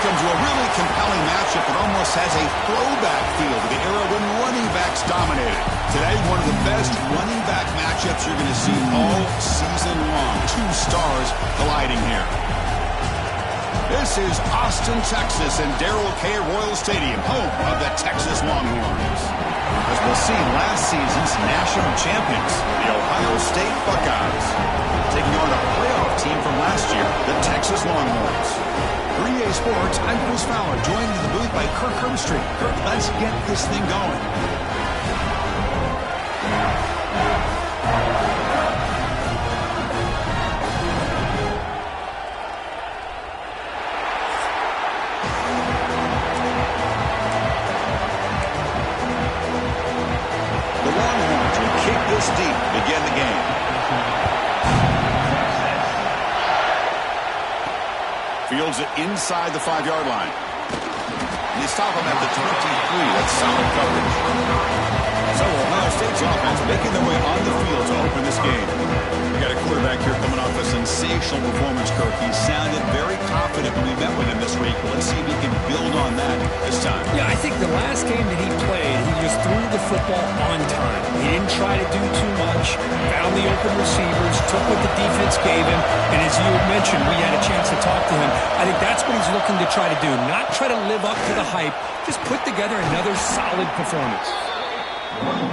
come to a really compelling matchup that almost has a throwback feel to the era when running backs dominated. Today, one of the best running back matchups you're going to see all season long. Two stars colliding here. This is Austin, Texas, and Darrell K. Royal Stadium, home of the Texas Longhorns. As we'll see, last season's national champions, the Ohio State Buckeyes, taking on a playoff team from last year, the Texas Longhorns. 3A Sports, I'm Chris Fowler, joined in the booth by Kirk Herbstreit. Kirk, let's get this thing going. The Longhorns will kick this deep to begin the game. Fields it inside the 5-yard line. They stop him at the 23. That's solid coverage. So Ohio State's offense making their way on the field to open this game. We got a quarterback here coming off a sensational performance, Kirk. He sounded very confident when we met with him this week. Let's see if he can build on that this time. Yeah, I think the last game that he played, he just threw the football on time. He didn't try to do too much, found the open receivers, took what the defense gave him, and as you mentioned, we had a chance to talk to him. I think that's what he's looking to try to do, not try to live up to the hype, just put together another solid performance.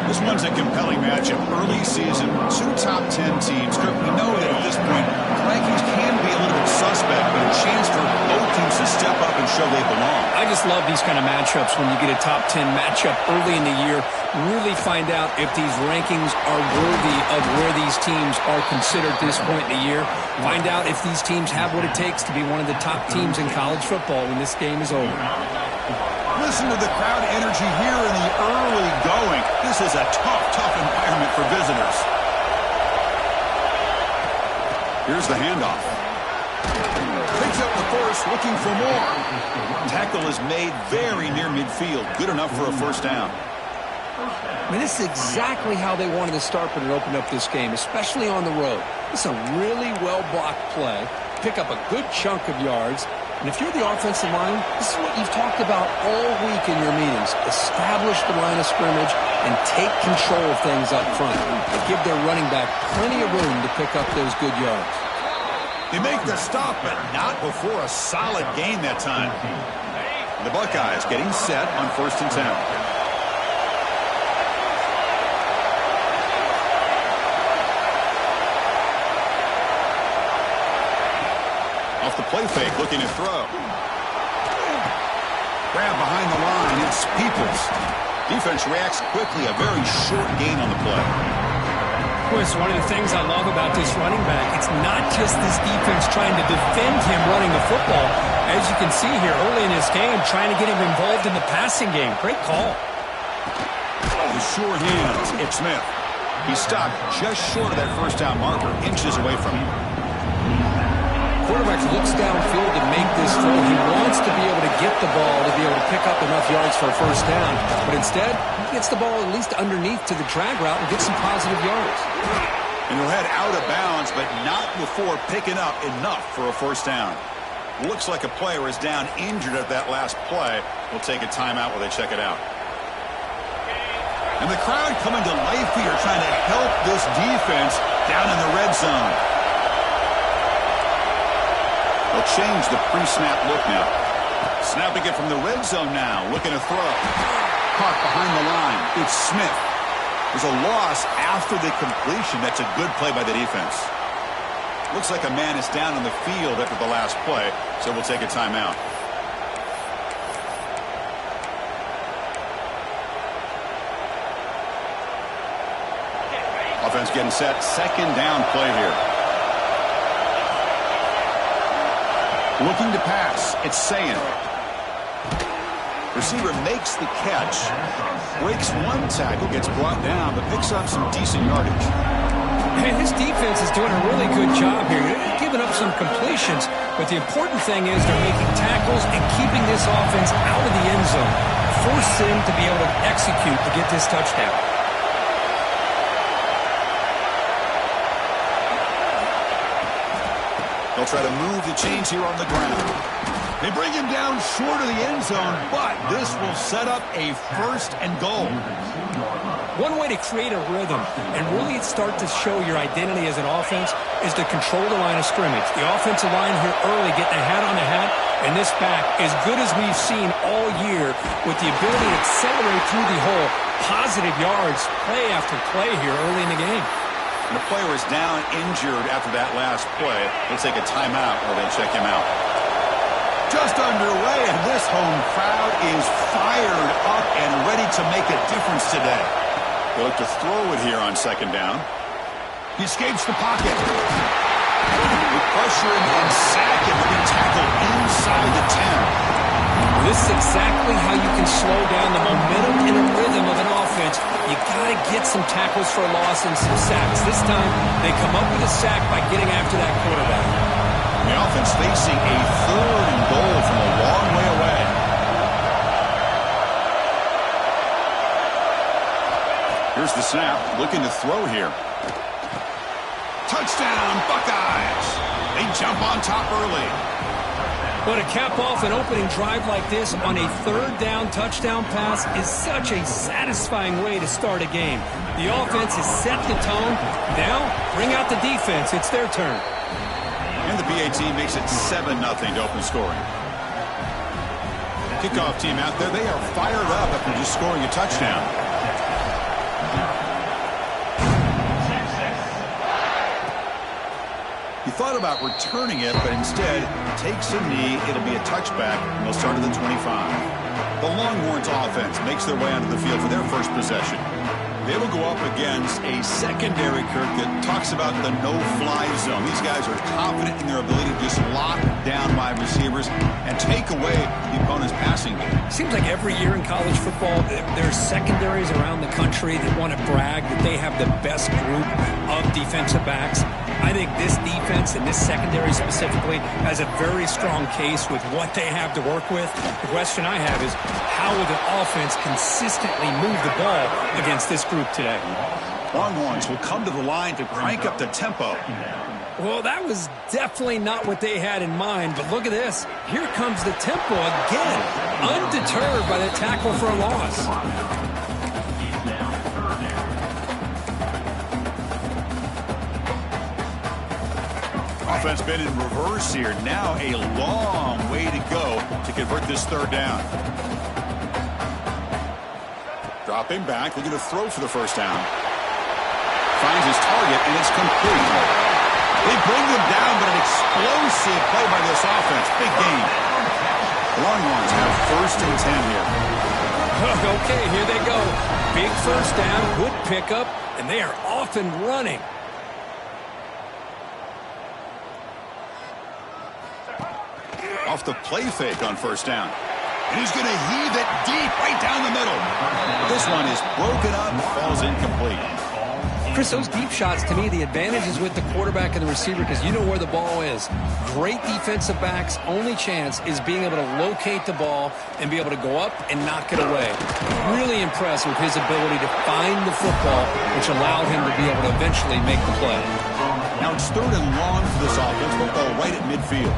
This one's a compelling matchup. Early season, two top 10 teams. Kirk, we know that at this point, rankings can be a little bit suspect, but a chance for both teams to step up and show they belong. I just love these kind of matchups when you get a top 10 matchup early in the year. Really find out if these rankings are worthy of where these teams are considered at this point in the year. Find out if these teams have what it takes to be one of the top teams in college football when this game is over. Listen to the crowd energy here in the early going. This is a tough environment for visitors. Here's the handoff. Picks up the first, looking for more. Tackle is made very near midfield. Good enough for a first down. I mean, this is exactly how they wanted to start when it opened up this game, especially on the road. It's a really well-blocked play. Pick up a good chunk of yards. And if you're the offensive line, this is what you've talked about all week in your meetings. Establish the line of scrimmage and take control of things up front. And give their running back plenty of room to pick up those good yards. They make the stop, but not before a solid gain that time. The Buckeyes getting set on 1st and 10. Off the play fake, looking to throw. Grab behind the line, it's Peoples. Defense reacts quickly, a very short gain on the play. Chris, one of the things I love about this running back, it's not just this defense trying to defend him running the football. As you can see here early in this game, trying to get him involved in the passing game. Great call. The sure hands, it's Smith. He stopped just short of that first down marker, inches away from him. Quarterback looks downfield to make this throw. He wants to be able to get the ball to be able to pick up enough yards for a first down. But instead, he gets the ball at least underneath to the drag route and gets some positive yards. And he'll head out of bounds, but not before picking up enough for a first down. Looks like a player is down injured at that last play. We'll take a timeout while they check it out. And the crowd coming to life here trying to help this defense down in the red zone. They'll change the pre-snap look now. Snapping it from the red zone now. Looking to throw. Caught behind the line. It's Smith. There's a loss after the completion. That's a good play by the defense. Looks like a man is down on the field after the last play, so we'll take a timeout. Offense getting set. 2nd down play here. Looking to pass. It's Sayin. Receiver makes the catch. Breaks one tackle, gets brought down, but picks up some decent yardage. And his defense is doing a really good job here. They're giving up some completions, but the important thing is they're making tackles and keeping this offense out of the end zone. Force him to be able to execute to get this touchdown. They'll try to move the chains here on the ground. They bring him down short of the end zone, but this will set up a 1st and goal. One way to create a rhythm and really start to show your identity as an offense is to control the line of scrimmage. The offensive line here early getting a hat on the hat, and this back, as good as we've seen all year, with the ability to accelerate through the hole, positive yards, play after play here early in the game. And the player is down injured after that last play. They'll take a timeout while they check him out. Just underway, and this home crowd is fired up and ready to make a difference today. They look to throw it here on 2nd down. He escapes the pocket. They pressure him and sack him with a tackle inside the 10. This is exactly how you can slow down the momentum and a rhythm of an offense. You got to get some tackles for a loss and some sacks. This time, they come up with a sack by getting after that quarterback. The offense facing a 3rd and goal from a long way away. Here's the snap, looking to throw here. Touchdown, Buckeyes! They jump on top early. But to cap off an opening drive like this on a 3rd down touchdown pass is such a satisfying way to start a game. The offense has set the tone. Now, bring out the defense. It's their turn. And the BA team makes it 7-0 to open scoring. Kickoff team out there, they are fired up after just scoring a touchdown. He thought about returning it, but instead takes a knee. It'll be a touchback, and they'll start at the 25. The Longhorns offense makes their way onto the field for their first possession. They will go up against a secondary, Kirk, that talks about the no-fly zone. These guys are confident in their ability to just lock down wide receivers and take away the opponent's passing game. Seems like every year in college football, there's secondaries around the country that want to brag that they have the best group of defensive backs. I think this defense and this secondary specifically has a very strong case with what they have to work with. The question I have is, how will the offense consistently move the ball against this group today? Longhorns will come to the line to crank up the tempo. Well, that was definitely not what they had in mind, but look at this. Here comes the tempo again, undeterred by the tackle for a loss. Offense been in reverse here. Now a long way to go to convert this 3rd down. Dropping back, looking to throw for the 1st down. Finds his target, and it's complete. They bring them down, but an explosive play by this offense. Big game. The Longhorns have 1st and 10 here. Okay, here they go. Big 1st down, good pickup, and they are off and running. Off the play fake on 1st down. And he's going to heave it deep right down the middle. This one is broken up, falls incomplete. Chris, those deep shots, to me, the advantage is with the quarterback and the receiver because you know where the ball is. Great defensive backs' only chance is being able to locate the ball and be able to go up and knock it away. Really impressed with his ability to find the football, which allowed him to be able to eventually make the play. Now it's 3rd and long for this offense. Football right at midfield.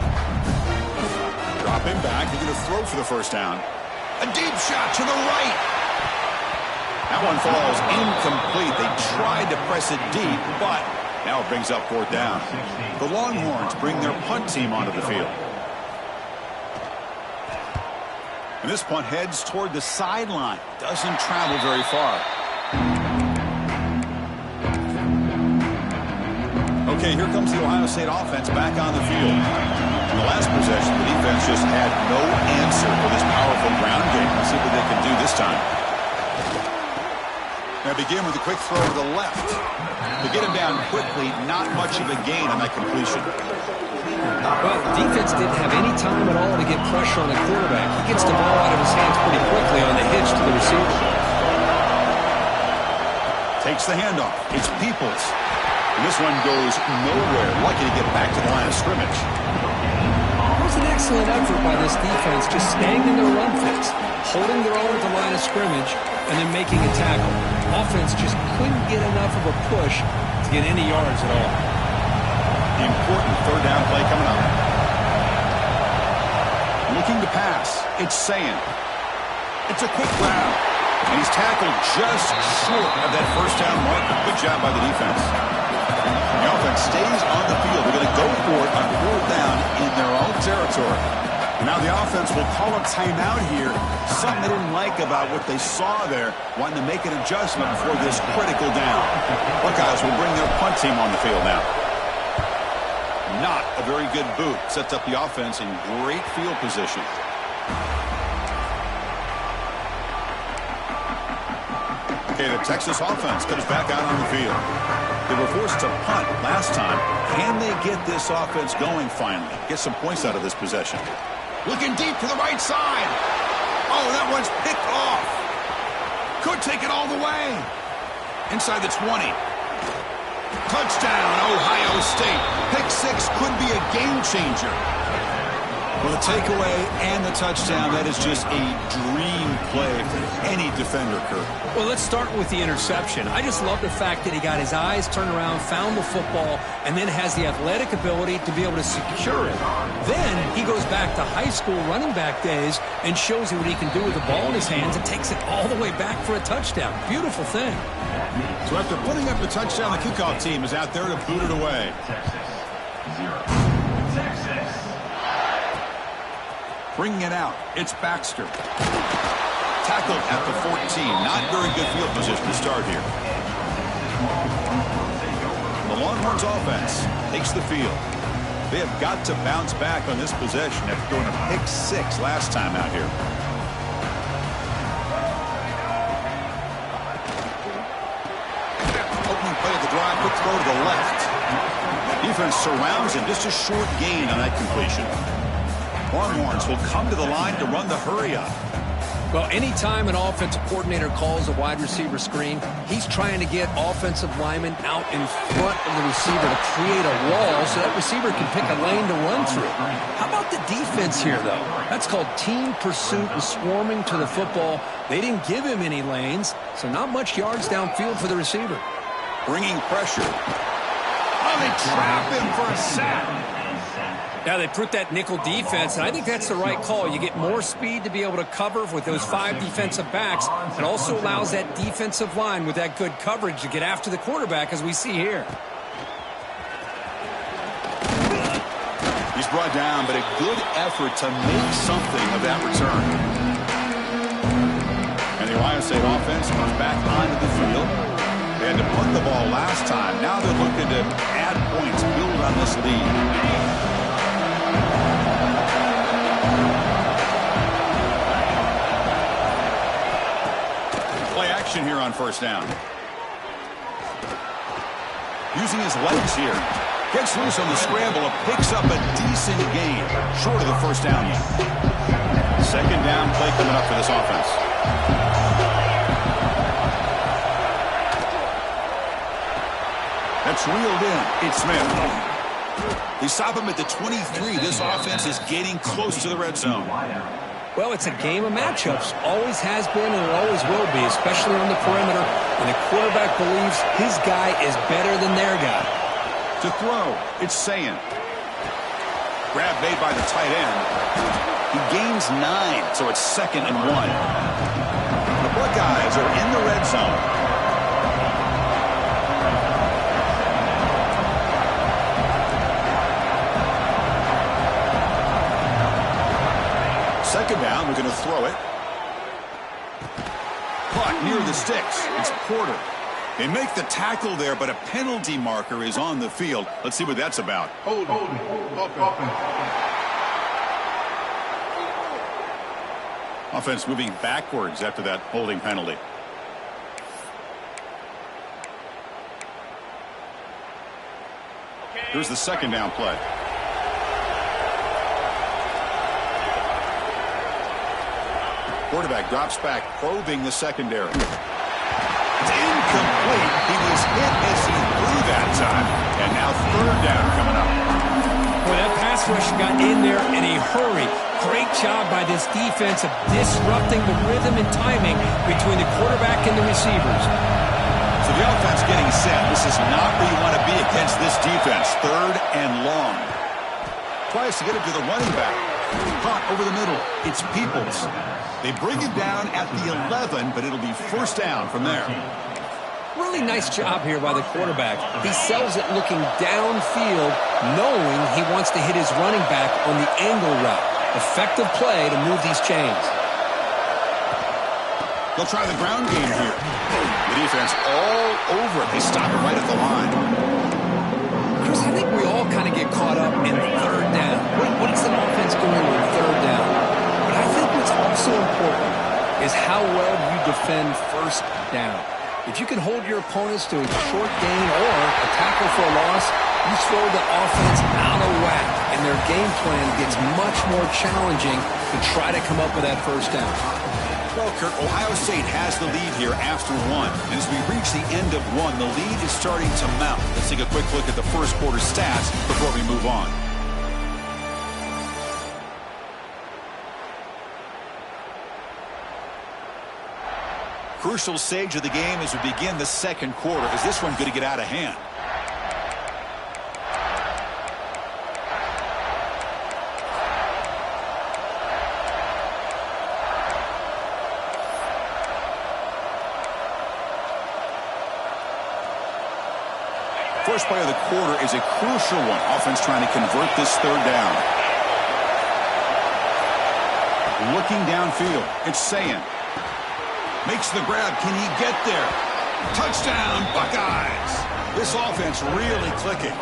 Dropping back, they're going to throw for the 1st down. A deep shot to the right. That one falls incomplete. They tried to press it deep, but now it brings up 4th down. The Longhorns bring their punt team onto the field. And this punt heads toward the sideline. Doesn't travel very far. Okay, here comes the Ohio State offense back on the field. In the last possession, the defense just had no answer for this powerful ground game. Let's see what they can do this time. Now begin with a quick throw to the left. To get him down quickly, not much of a gain on that completion. Well, the defense didn't have any time at all to get pressure on the quarterback. He gets the ball out of his hands pretty quickly on the hitch to the receiver. Takes the handoff. It's Peoples. And this one goes nowhere. Lucky to get back to the line of scrimmage. It was an excellent effort by this defense, just staying in their run fits, holding their own at the line of scrimmage, and then making a tackle. Offense just couldn't get enough of a push to get any yards at all. The important 3rd down play coming up. Looking to pass. It's saying. It's a quick grab. And he's tackled just short of that first down marker. Good job by the defense. The offense stays on the field. They're going to go for it on fourth down in their own territory. Now the offense will call a timeout here. Something they didn't like about what they saw there. Wanting to make an adjustment for this critical down. Buckeyes will bring their punt team on the field now. Not a very good boot. Sets up the offense in great field position. Okay, the Texas offense comes back out on the field. They were forced to punt last time. Can they get this offense going finally? Get some points out of this possession. Looking deep to the right side. Oh, that one's picked off. Could take it all the way. Inside the 20. Touchdown, Ohio State. Pick six could be a game changer. Well, the takeaway and the touchdown, that is just a dream play for any defender, Kurt. Well, let's start with the interception. I just love the fact that he got his eyes turned around, found the football, and then has the athletic ability to be able to secure it. Then he goes back to high school running back days and shows you what he can do with the ball in his hands and takes it all the way back for a touchdown. Beautiful thing. So after putting up the touchdown, the kickoff team is out there to boot it away. Bringing it out, it's Baxter. Tackled at the 14. Not very good field position to start here. The Longhorns offense takes the field. They have got to bounce back on this possession after throwing a pick six last time out here. Opening play of the drive, quick throw to the left. Defense surrounds him, just a short gain on that completion. Longhorns will come to the line to run the hurry-up. Well, anytime an offensive coordinator calls a wide receiver screen, he's trying to get offensive linemen out in front of the receiver to create a wall so that receiver can pick a lane to run through. How about the defense here, though? That's called team pursuit and swarming to the football. They didn't give him any lanes, so not much yards downfield for the receiver. Bringing pressure. Oh, they trap him for a sack. Now they put that nickel defense, and I think that's the right call. You get more speed to be able to cover with those 5 defensive backs. It also allows that defensive line with that good coverage to get after the quarterback, as we see here. He's brought down, but a good effort to make something of that return. And the Ohio State offense comes back onto the field. They had to punt the ball last time. Now they're looking to add points, build on this lead. Play action here on first down. Using his legs here. Gets loose on the scramble and picks up a decent gain. Short of the first down yet. Second down play coming up for this offense. That's reeled in. It's Smith. They stop him at the 23. This offense is getting close to the red zone. Well, it's a game of matchups. Always has been and it always will be, especially on the perimeter. And the quarterback believes his guy is better than their guy. To throw, it's Sayin. Grab made by the tight end. He gains 9, so it's 2nd and 1. The Buckeyes are in the red zone. Second down, we're going to throw it. Caught near the sticks. It's Porter. They make the tackle there, but a penalty marker is on the field. Let's see what that's about. Offense moving backwards after that holding penalty. Here's the second down play. Quarterback drops back, probing the secondary. It's incomplete. He was hit as he threw that time. And now third down coming up. Well, that pass rush got in there in a hurry. Great job by this defense of disrupting the rhythm and timing between the quarterback and the receivers. So the offense getting set. This is not where you want to be against this defense. 3rd and long. Tries to get it to the running back. Caught over the middle. It's Peoples. They bring him down at the 11, but it'll be first down from there. Really nice job here by the quarterback. He sells it looking downfield, knowing he wants to hit his running back on the angle route. Effective play to move these chains. They'll try the ground game here. The defense all over it. They stop it right at the line. Chris, I think we all kind of get caught up in third down. What is an offense doing with third down? But I think what's also important is how well you defend first down. If you can hold your opponents to a short gain or a tackle for a loss, you throw the offense out of whack, and their game plan gets much more challenging to try to come up with that first down. Well, Kurt, Ohio State has the lead here after one. And as we reach the end of one, the lead is starting to mount. Let's take a quick look at the first quarter stats before we move on. Crucial stage of the game as we begin the second quarter. Is this one going to get out of hand? First play of the quarter is a crucial one. Offense trying to convert this third down. Looking downfield. It's Sayin. Makes the grab. Can he get there? Touchdown, Buckeyes. This offense really clicking.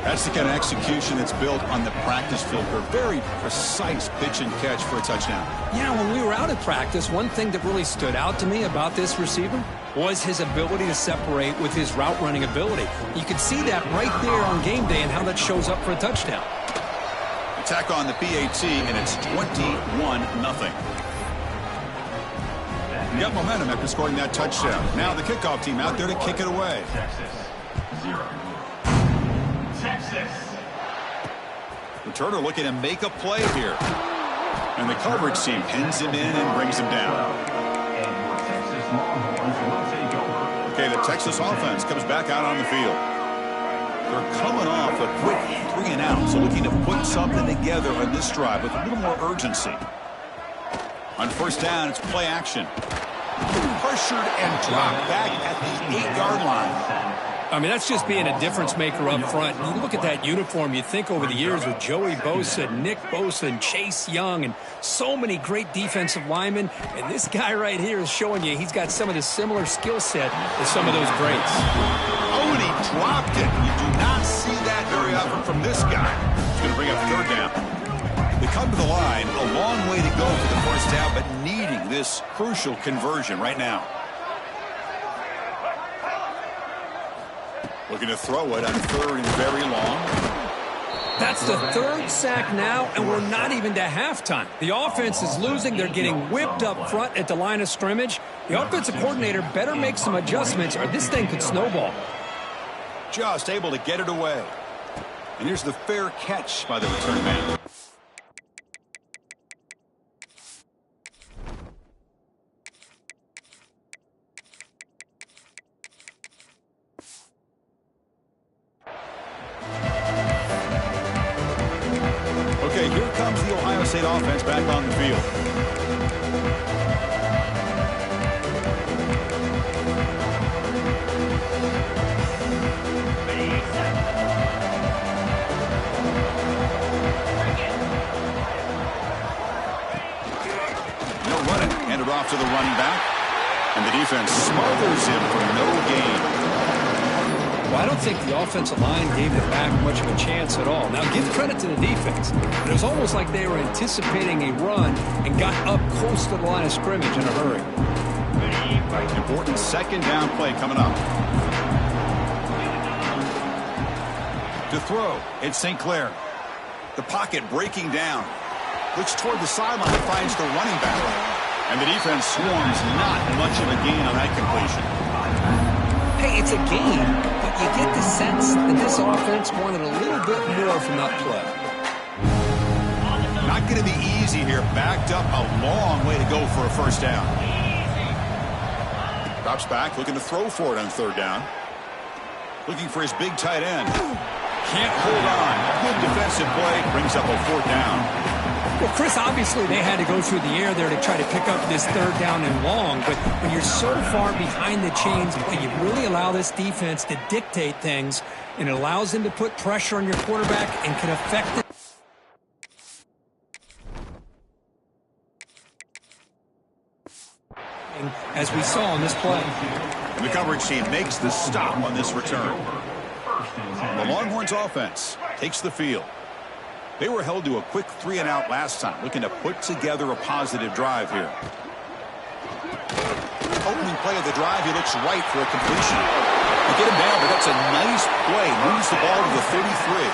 That's the kind of execution that's built on the practice field. A very precise pitch and catch for a touchdown. Yeah, when we were out at practice, one thing that really stood out to me about this receiver was his ability to separate with his route running ability. You could see that right there on game day and how that shows up for a touchdown. Attack on the PAT, and it's 21-0. You got momentum after scoring that touchdown. Now the kickoff team out there to kick it away. Returner looking to make a play here. And the coverage team pins him in and brings him down. Okay, the Texas offense comes back out on the field. They're coming off a quick 3-and-out, so looking to put something together on this drive with a little more urgency. On first down, it's play action. Pressured and dropped back at the 8-yard line. I mean, that's just being a difference maker up front. You look at that uniform, you think over the years with Joey Bosa, Nick Bosa, and Chase Young, and so many great defensive linemen. And this guy right here is showing you he's got some of the similar skill set as some of those greats. Oh, and he dropped it. You do not see that very often from this guy. He's going to bring up third down. They come to the line, a long way to go for the first down, but needing this crucial conversion right now. Looking to throw it on third and very long. That's the third sack now, and we're not even to halftime. The offense is losing. They're getting whipped up front at the line of scrimmage. The offensive coordinator better make some adjustments, or this thing could snowball. Just able to get it away. And here's the fair catch by the return man. Okay, here comes the Ohio State offense back on the field. No running, handed off to the running back, and the defense smothers him for no gain. Well, I don't think the offensive line gave the back much of a chance at all. Now, give credit to the defense. It was almost like they were anticipating a run and got up close to the line of scrimmage in a hurry. Important second down play coming up. To throw, it's St. Clair. The pocket breaking down. Looks toward the sideline, finds the running back. And the defense swarms, not much of a gain on that completion. Hey, it's a game, but you get the sense that this offense wanted a little bit more from that play. Not going to be easy here. Backed up a long way to go for a first down. Drops back, looking to throw for it on third down. Looking for his big tight end. Can't hold on. Good defensive play. Brings up a 4th down. Well, Chris, obviously they had to go through the air there to try to pick up this 3rd down and long, but when you're so far behind the chains, you really allow this defense to dictate things, and it allows them to put pressure on your quarterback and can affect it. As we saw on this play. And the coverage team makes the stop on this return. The Longhorns offense takes the field. They were held to a quick 3-and-out last time, looking to put together a positive drive here. Opening play of the drive, he looks right for a completion. They get him down, but that's a nice play. Moves the ball to the 33.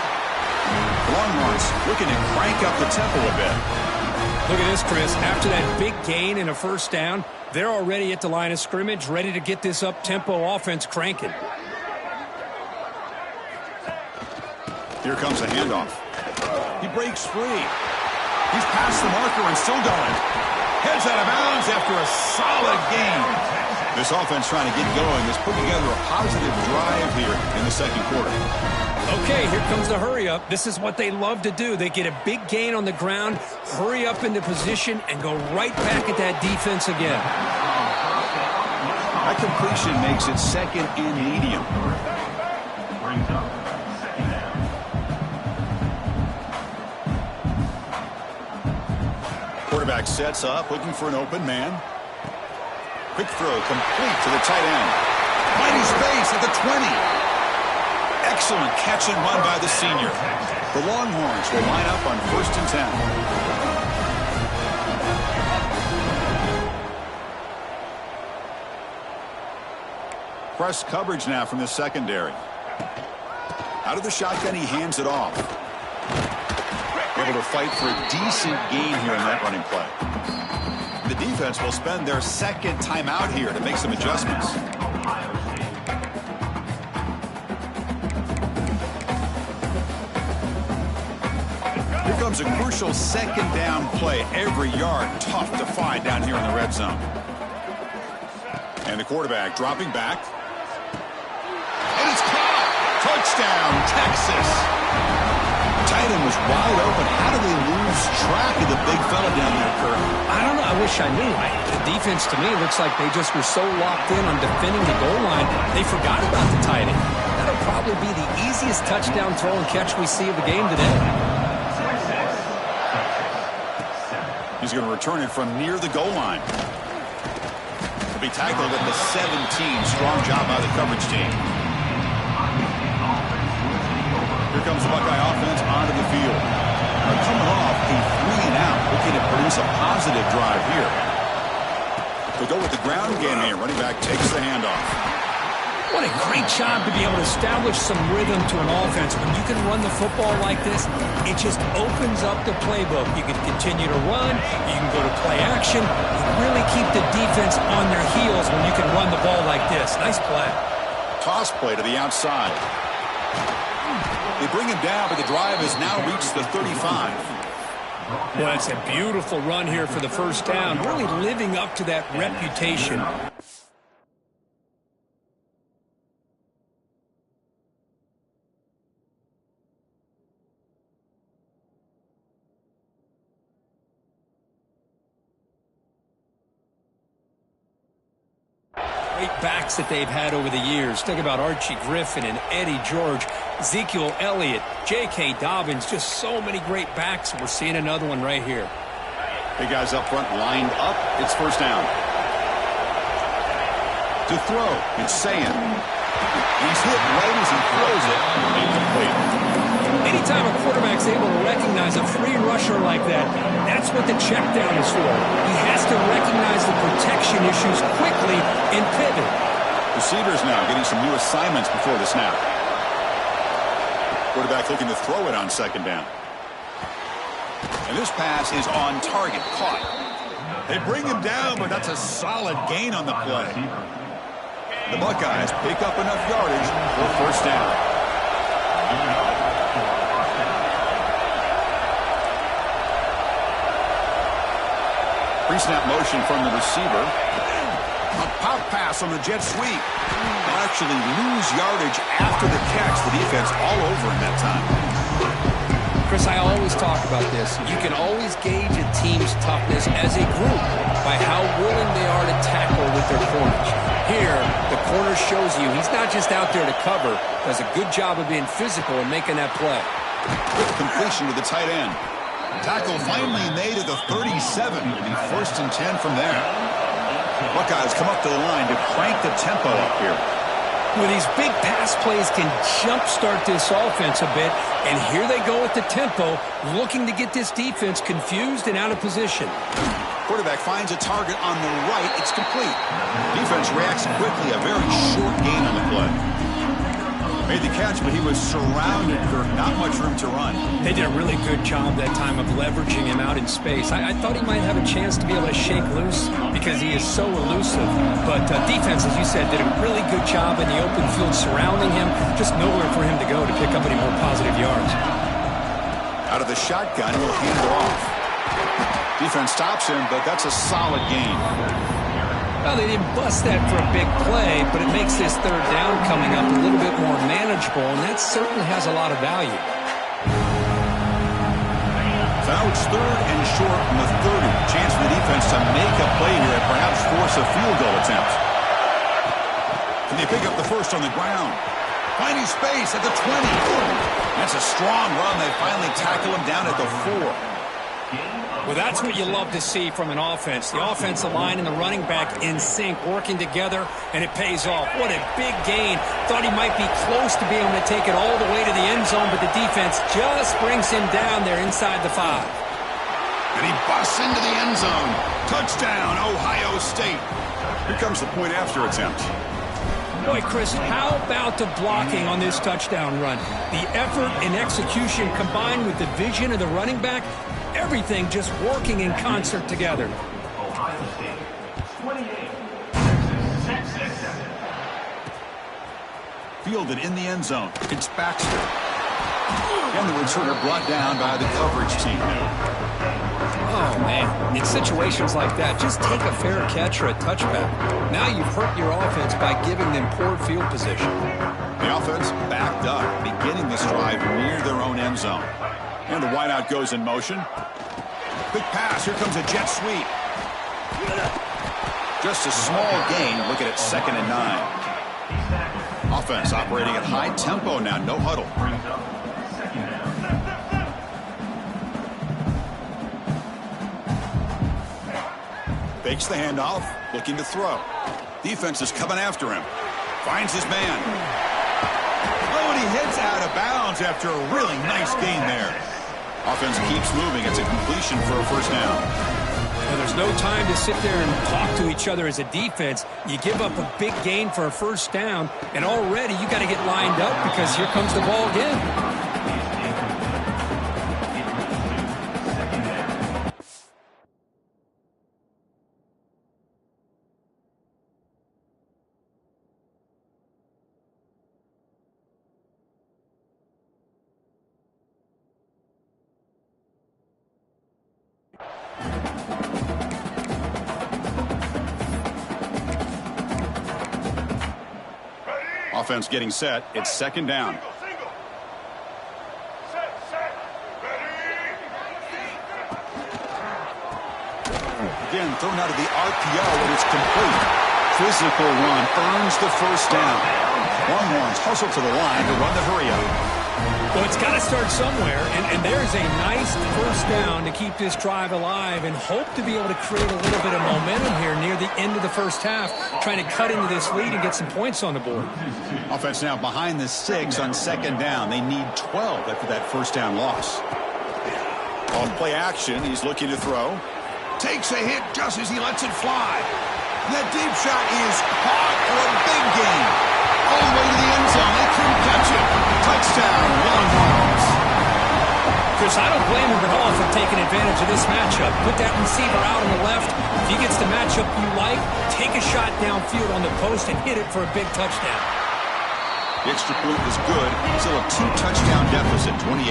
The Longhorns looking to crank up the tempo a bit. Look at this, Chris. After that big gain and a 1st down, they're already at the line of scrimmage, ready to get this up-tempo offense cranking. Here comes a handoff. He breaks free. He's past the marker and still going. Heads out of bounds after a solid gain. This offense trying to get going is putting together a positive drive here in the 2nd quarter. Okay, here comes the hurry up. This is what they love to do. They get a big gain on the ground, hurry up into position, and go right back at that defense again. That completion makes it 2nd and medium. Quarterback sets up, looking for an open man. Quick throw, complete to the tight end. Mighty space at the 20. Excellent catch and run by the senior. The Longhorns will line up on 1st and 10. Press coverage now from the secondary. Out of the shotgun, he hands it off. Able to fight for a decent gain here in that running play. The defense will spend their 2nd timeout here to make some adjustments. Here comes a crucial 2nd down play. Every yard tough to find down here in the red zone. And the quarterback dropping back. And it's caught! Touchdown, Texas! Tight end was wide open. How do they lose track of the big fella down there, Kurt? I don't know. I wish I knew. The defense, to me, looks like they just were so locked in on defending the goal line, they forgot about the tight end. That'll probably be the easiest touchdown throw and catch we see of the game today. He's going to return it from near the goal line. He'll be tackled at the 17. Strong job by the coverage team. Here comes the Buckeye offense onto the field. Now coming off a 3-and-out, looking to produce a positive drive here. They'll go with the ground game here. Running back takes the handoff. What a great job to be able to establish some rhythm to an offense. When you can run the football like this, it just opens up the playbook. You can continue to run. You can go to play action. You really keep the defense on their heels when you can run the ball like this. Nice play. Toss play to the outside. They bring him down, but the drive has now reached the 35. Well, it's a beautiful run here for the 1st down, really living up to that reputation. Great backs that they've had over the years. Think about Archie Griffin and Eddie George, Ezekiel Elliott, J.K. Dobbins, just so many great backs. We're seeing another one right here. Big guys up front lined up. It's 1st down. To throw, it's Sayan. He's hit right as he throws it. Incomplete. Anytime a quarterback's able to recognize a free rusher like that, that's what the check down is for. He has to recognize the protection issues quickly and pivot. Receivers now getting some new assignments before the snap. Quarterback looking to throw it on 2nd down. And this pass is on target, caught. They bring him down, but that's a solid gain on the play. The Buckeyes pick up enough yardage for 1st down. Pre-snap motion from the receiver. A pop pass on the jet sweep. Not actually lose yardage after the catch. The defense all over him that time. Chris, I always talk about this. You can always gauge a team's toughness as a group by how willing they are to tackle with their corners. Here, the corner shows you he's not just out there to cover, does a good job of being physical and making that play. Quick completion to the tight end. Tackle finally made at the 37. It'll be 1st and 10 from there. Buckeyes come up to the line to crank the tempo up here. Well, these big pass plays can jumpstart this offense a bit, and here they go at the tempo, looking to get this defense confused and out of position. Quarterback finds a target on the right. It's complete. Defense reacts quickly. A very short gain on the play. Made the catch, but he was surrounded, Kirk. Not much room to run. They did a really good job that time of leveraging him out in space. I thought he might have a chance to be able to shake loose because he is so elusive. But defense, as you said, did a really good job in the open field surrounding him. Just nowhere for him to go to pick up any more positive yards. Out of the shotgun, he'll hand it off. Defense stops him, but that's a solid gain. Well, they didn't bust that for a big play, but it makes this 3rd down coming up a little bit more manageable, and that certainly has a lot of value. Now it's 3rd and short from the 30. Chance for the defense to make a play here and perhaps force a field goal attempt. Can they pick up the first on the ground? Finding space at the 20. That's a strong run. They finally tackle him down at the 4. Well, that's what you love to see from an offense. The offensive line and the running back in sync, working together, and it pays off. What a big gain. Thought he might be close to being able to take it all the way to the end zone, but the defense just brings him down there inside the 5. And he busts into the end zone. Touchdown, Ohio State. Here comes the point after attempt. Boy, Chris, how about the blocking on this touchdown run? The effort and execution combined with the vision of the running back, everything just working in concert together. Fielded in the end zone. It's Baxter. And the returner brought down by the coverage team. Oh, man. In situations like that, just take a fair catch or a touchback. Now you've hurt your offense by giving them poor field position. The offense backed up, beginning this drive near their own end zone. And the wideout goes in motion. Quick pass. Here comes a jet sweep. Just a small gain. Looking at 2nd and 9. Offense operating at high tempo now. No huddle. Fakes the handoff. Looking to throw. Defense is coming after him. Finds his man. Oh, and he heads out of bounds after a really nice gain there. Offense keeps moving. It's a completion for a 1st down. Well, there's no time to sit there and talk to each other as a defense. You give up a big gain for a 1st down, and already you got to get lined up because here comes the ball again. Offense getting set. It's 2nd down. Again, thrown out of the RPO, and it's complete. Physical run earns the 1st down. Longhorns hustle to the line to run the hurry-up. Well, it's got to start somewhere, and there's a nice 1st down to keep this drive alive and hope to be able to create a little bit of momentum here near the end of the 1st half, trying to cut into this lead and get some points on the board. Offense now behind the 6 on 2nd down. They need 12 after that 1st down loss. On play action, he's looking to throw. Takes a hit just as he lets it fly. And that deep shot is caught for a big gain. All the way to the end zone. They couldn't catch it. Touchdown, Longhorns. Chris, I don't blame him at all for taking advantage of this matchup. Put that receiver out on the left. If he gets the matchup you like, take a shot downfield on the post and hit it for a big touchdown. The extra point was good. Still a 2-touchdown deficit, 28-14.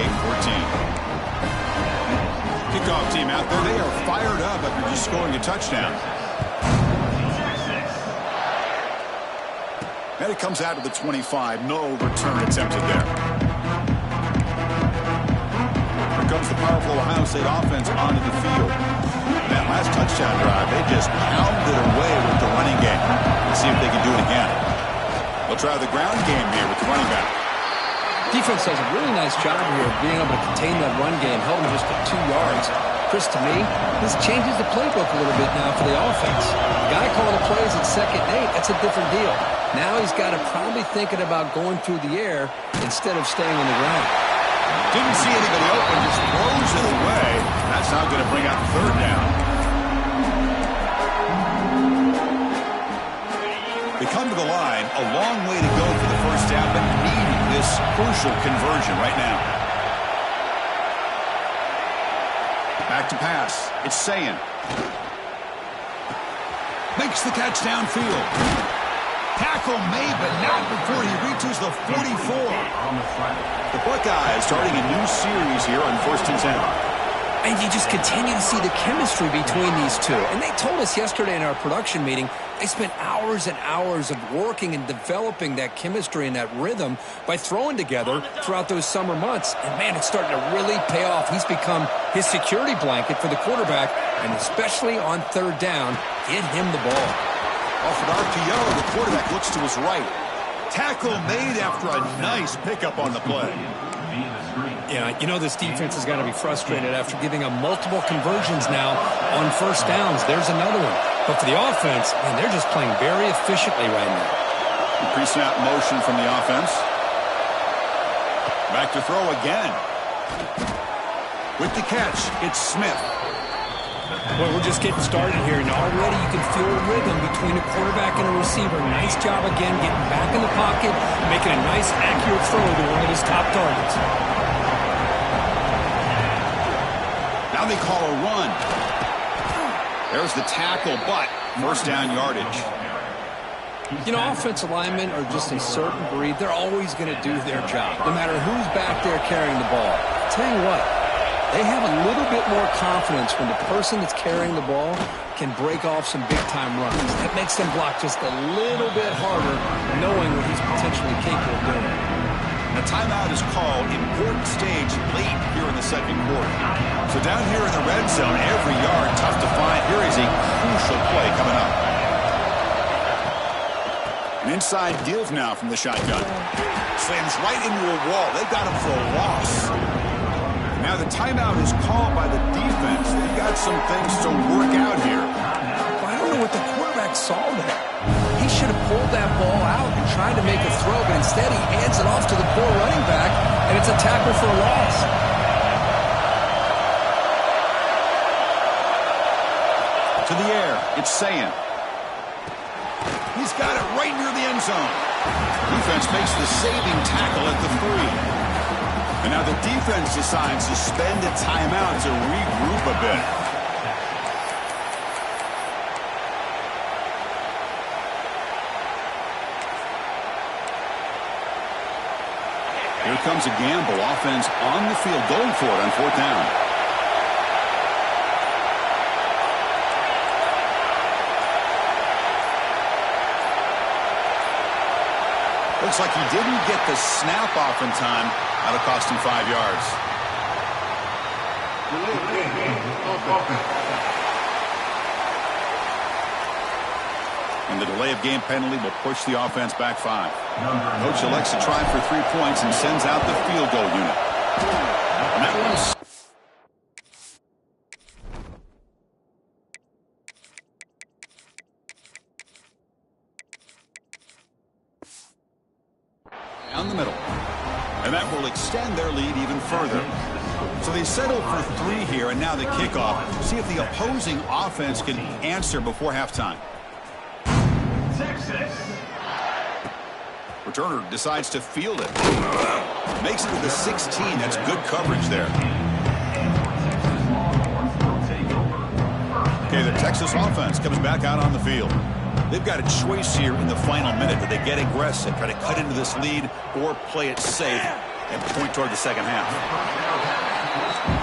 Kickoff team out there. They are fired up after just scoring a touchdown. And it comes out to the 25. No return attempted there. Here comes the powerful Ohio State offense onto the field. That last touchdown drive, they just pounded away with the running game. Let's see if they can do it again. They'll try the ground game here with the running back. Defense does a really nice job here of being able to contain that run game, held them just at 2 yards. Chris, to me, this changes the playbook a little bit now for the offense. The guy calling the plays at 2nd and 8, that's a different deal. Now he's got to probably thinking about going through the air instead of staying on the ground. Didn't see anybody open, just throws it away. That's not going to bring out 3rd down. They come to the line, a long way to go for the first down, but needing this crucial conversion right now. Back to pass. It's Sayin. Makes the catch downfield. Tackle made, but not before he reaches the 44. The Buckeyes starting a new series here on 1st and 10. And you just continue to see the chemistry between these two. And they told us yesterday in our production meeting, they spent hours and hours of working and developing that chemistry and that rhythm by throwing together throughout those summer months. And, man, it's starting to really pay off. He's become his security blanket for the quarterback, and especially on 3rd down, get him the ball. Off an RPO, the quarterback looks to his right. Tackle made after a nice pickup on the play. Yeah, you know this defense has got to be frustrated after giving up multiple conversions now on 1st downs. There's another one. But for the offense, man, they're just playing very efficiently right now. Pre-snap motion from the offense. Back to throw again. With the catch, it's Smith. Well, we're just getting started here, and already you can feel a rhythm between a quarterback and a receiver. Nice job again getting back in the pocket, making a nice, accurate throw to one of his top targets. Now they call a run. There's the tackle, but 1st down yardage. You know, offensive linemen are just a certain breed. They're always going to do their job, no matter who's back there carrying the ball. I'll tell you what, they have a little bit more confidence when the person that's carrying the ball can break off some big-time runs. That makes them block just a little bit harder, knowing what he's potentially capable of doing. A timeout is called. Important stage late here in the 2nd quarter. So down here in the red zone, every yard tough to find. Here is a crucial play coming up. An inside give now from the shotgun. Slams right into a wall. They've got him for a loss. Now the timeout is called by the defense. They've got some things to work out here. Well, I don't know what the quarterback saw there. He should have pulled that ball out and tried to make a throw, but instead he hands it off to the poor running back, and it's a tackle for a loss. To the air, it's Sayin. He's got it right near the end zone. Defense makes the saving tackle at the 3. And now the defense decides to spend a timeout to regroup a bit. Here comes a gamble. Offense on the field, going for it on 4th down. Looks like he didn't get the snap off in time. That'll cost him 5 yards. And the delay of game penalty will push the offense back 5. Coach elects to try for 3 points and sends out the field goal unit. And that one's down the middle. And that will extend their lead even further. So they settled for 3 here, and now the kickoff. See if the opposing offense can answer before halftime. Returner decides to field it. Makes it to the 16. That's good coverage there. Okay, the Texas offense comes back out on the field. They've got a choice here in the final minute. Do they get aggressive, try to cut into this lead, or play it safe and point toward the second half?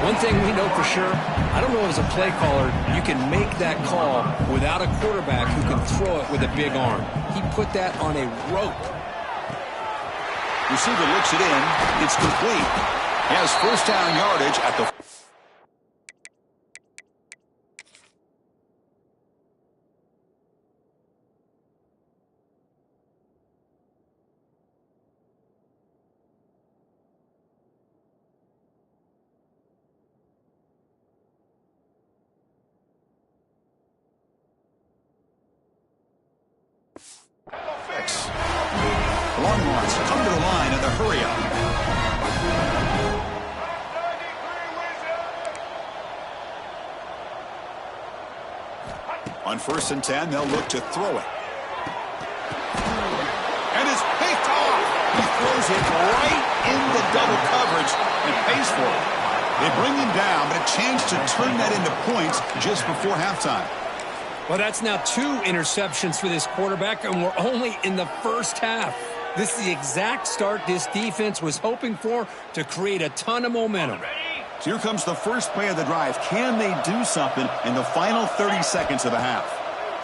One thing we know for sure, I don't know as a play caller, you can make that call without a quarterback who can throw it with a big arm. He put that on a rope. Receiver looks it in. It's complete. He has first down yardage at the... Longhorns come to the line in the hurry-up. On 1st and 10, they'll look to throw it. And it's picked off. He throws it right into double coverage and pays for it. They bring him down, but a chance to turn that into points just before halftime. Well, that's now 2 interceptions for this quarterback, and we're only in the first half. This is the exact start this defense was hoping for to create a ton of momentum. So here comes the first play of the drive. Can they do something in the final 30 seconds of the half?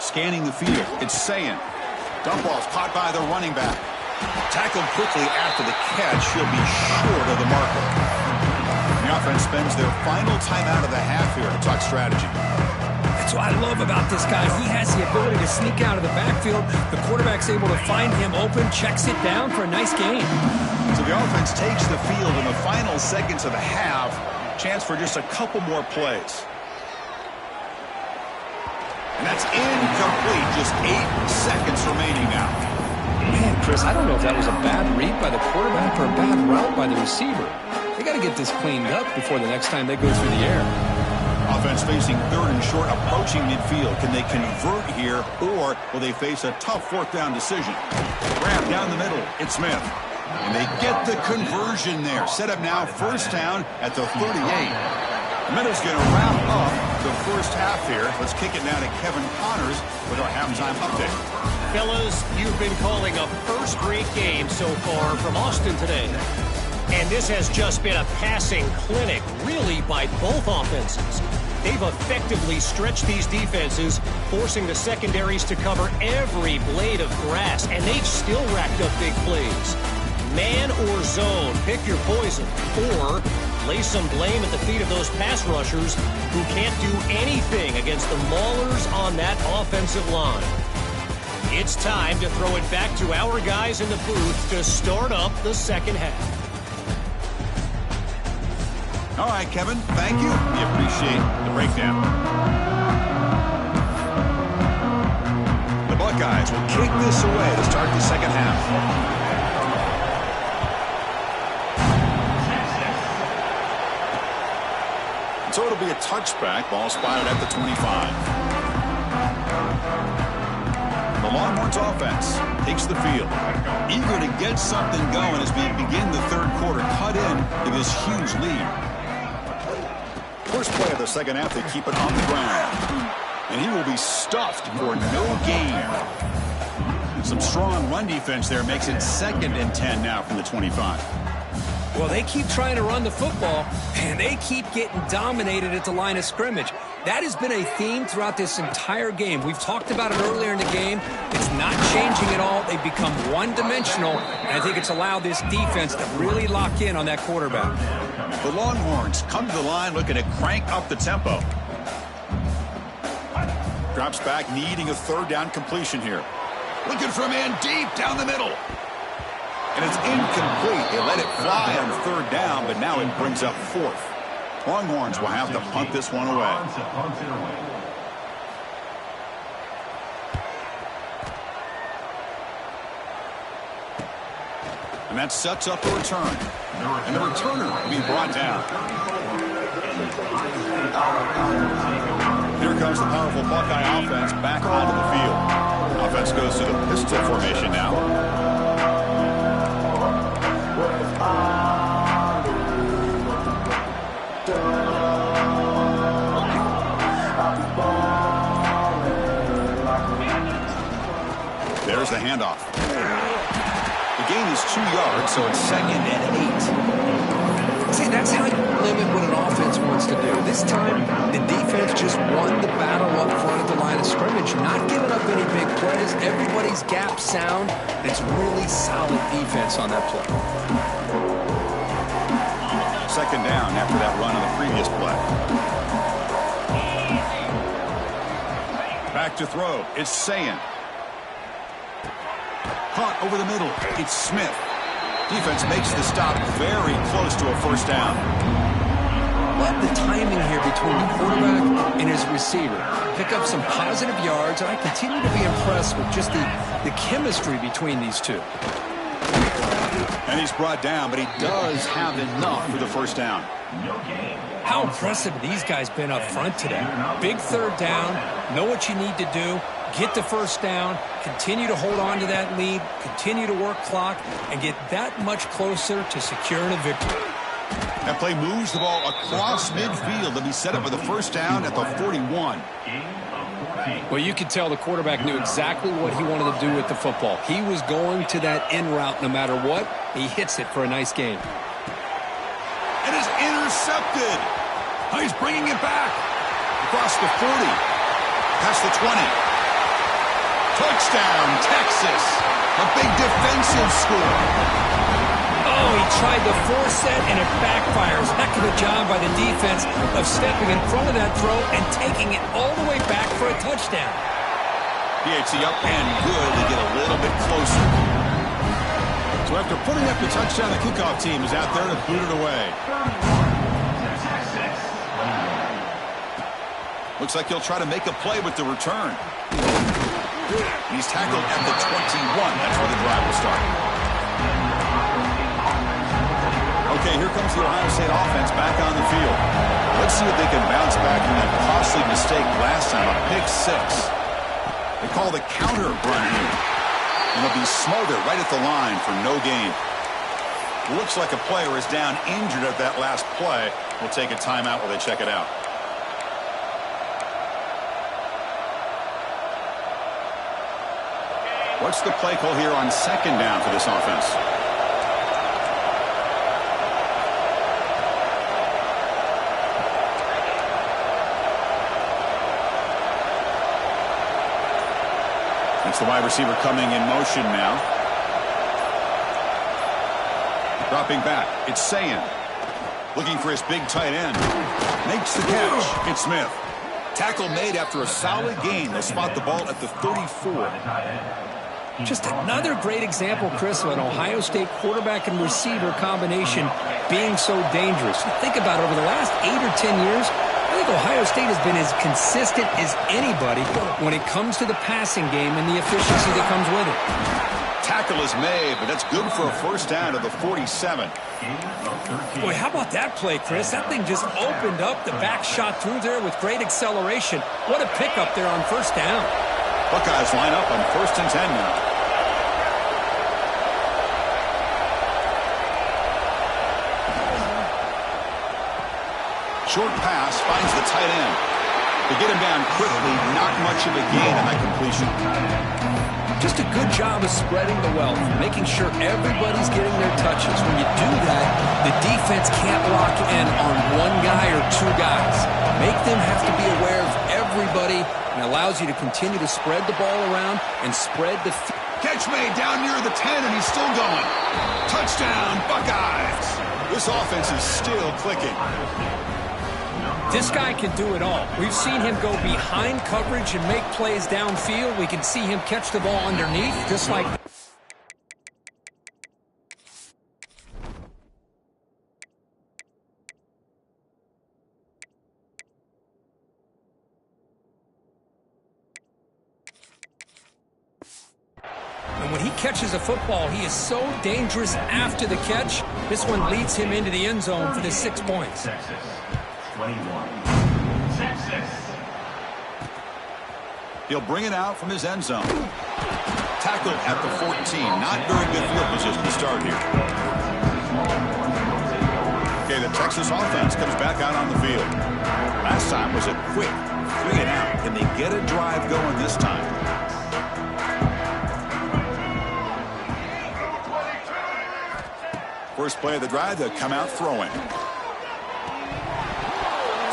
Scanning the field, it's Sayin. Dump off caught by the running back. Tackled quickly after the catch. He'll be short of the marker. The offense spends their final timeout of the half here to talk strategy. That's what I love about this guy. He has the ability to sneak out of the backfield. The quarterback's able to find him open, checks it down for a nice gain. So the offense takes the field in the final seconds of the half. Chance for just a couple more plays. And that's incomplete. Just 8 seconds remaining now. Man, Chris, I don't know if that was a bad read by the quarterback or a bad route by the receiver. They got to get this cleaned up before the next time they go through the air. Offense facing 3rd and short, approaching midfield. Can they convert here, or will they face a tough 4th down decision? Grab down the middle. It's Smith. And they get the conversion there. Set up now, 1st down at the 38. The Meadows going to wrap up the first half here. Let's kick it now to Kevin Connors with our halftime update. Fellas, you've been calling a first-rate game so far from Austin today. And this has just been a passing clinic, really, by both offenses. They've effectively stretched these defenses, forcing the secondaries to cover every blade of grass, and they've still racked up big plays. Man or zone, pick your poison, or lay some blame at the feet of those pass rushers who can't do anything against the maulers on that offensive line. It's time to throw it back to our guys in the booth to start up the second half. All right, Kevin, thank you. We appreciate the breakdown. The Buckeyes will kick this away to start the second half. So it'll be a touchback. Ball spotted at the 25. The Longhorns offense takes the field. Eager to get something going as we begin the 3rd quarter. Cut in to this huge lead. First play of the second half, they keep it on the ground. And he will be stuffed for no gain. Some strong run defense there makes it 2nd and 10 now from the 25. Well, they keep trying to run the football, and they keep getting dominated at the line of scrimmage. That has been a theme throughout this entire game. We've talked about it earlier in the game. It's not changing at all. They've become one-dimensional, and I think it's allowed this defense to really lock in on that quarterback. The Longhorns come to the line looking to crank up the tempo. Drops back, needing a 3rd down completion here. Looking for a man deep down the middle. And it's incomplete. They let it fly on 3rd down, but now it brings up 4th. Longhorns will have to punt this one away. And that sets up a return. And the returner will be brought down. Here comes the powerful Buckeye offense back onto the field. Offense goes to the pistol formation now. There's the handoff. The gain is 2 yards, so it's 2nd and 8. See, that's how you limit what an offense wants to do. This time, the defense just won the battle up front at the line of scrimmage, not giving up any big plays. Everybody's gap sound. It's really solid defense on that play. Second down after that run on the previous play. Back to throw. It's Sayin. Caught over the middle. It's Smith. Defense makes the stop very close to a first down. Love the timing here between the quarterback and his receiver. Pick up some positive yards, and I continue to be impressed with just the chemistry between these two. And he's brought down, but he does have enough for the first down. How impressive these guys been up front today. Big third down, know what you need to do, get the first down, continue to hold on to that lead, continue to work clock, and get that much closer to securing a victory. That play moves the ball across midfield to be set up for the first down at the 41. Well, you could tell the quarterback knew exactly what he wanted to do with the football. He was going to that in route no matter what. He hits it for a nice gain. It is intercepted. Oh, he's bringing it back. Across the 40. Past the 20. Touchdown, Texas. A big defensive score. Oh, he tried to force that, and it backfires. Heck of a job by the defense of stepping in front of that throw and taking it all the way back for a touchdown. PHC up and good. They get a little bit closer. So after putting up the touchdown, the kickoff team is out there to boot it away. Looks like he'll try to make a play with the return. He's tackled at the 21. That's where the drive will start. Okay, here comes the Ohio State offense back on the field. Let's see if they can bounce back from that costly mistake last time, a pick 6. They call the counter run here. And they'll be smothered right at the line for no gain. Looks like a player is down injured at that last play. We'll take a timeout while they check it out. What's the play call here on second down for this offense? It's the wide receiver coming in motion now. Dropping back. It's Sayin. Looking for his big tight end. Makes the catch. It's Smith. Tackle made after a solid gain. They'll spot the ball at the 34. Just another great example, Chris, of an Ohio State quarterback and receiver combination being so dangerous. You think about it, over the last 8 or 10 years, I think Ohio State has been as consistent as anybody when it comes to the passing game and the efficiency that comes with it. Tackle is made, but that's good for a first down to the 47. Boy, how about that play, Chris? That thing just opened up. The back shot through there with great acceleration. What a pickup there on first down. Buckeyes line up on 1st and 10 now. Short pass finds the tight end. They get him down quickly, not much of a gain on that completion. Just a good job of spreading the wealth, making sure everybody's getting their touches. When you do that, the defense can't lock in on one guy or two guys. Make them have to be aware of everybody, and allows you to continue to spread the ball around and spread the... Catch made down near the 10, and he's still going. Touchdown, Buckeyes. This offense is still clicking. This guy can do it all. We've seen him go behind coverage and make plays downfield. We can see him catch the ball underneath, just like... And when he catches a football, he is so dangerous after the catch. This one leads him into the end zone for the 6 points. 21. He'll bring it out from his end zone. Tackled at the 14. Not very good field position to start here. Okay, the Texas offense comes back out on the field. Last time was a quick 3 and out. Can they get a drive going this time? First play of the drive, they'll come out throwing.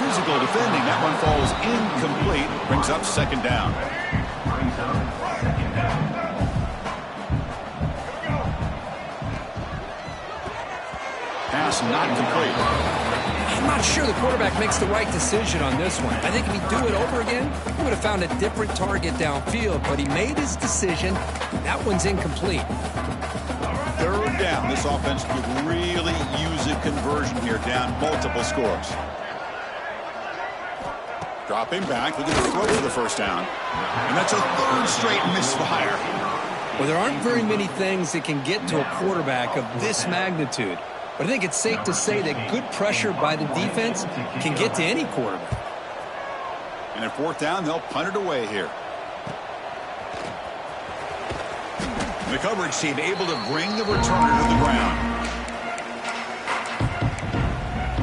physical defending. That one falls incomplete. Brings up second down. Pass not complete. I'm not sure the quarterback makes the right decision on this one. I think if he'd do it over again, he would have found a different target downfield, but he made his decision. That one's incomplete. Third down. This offense could really use a conversion here, down multiple scores. Dropping back, looking to throw for the first down. And that's a third straight misfire. Well, there aren't very many things that can get to a quarterback of this magnitude. But I think it's safe to say that good pressure by the defense can get to any quarterback. And at fourth down, they'll punt it away here. The coverage team able to bring the returner to the ground.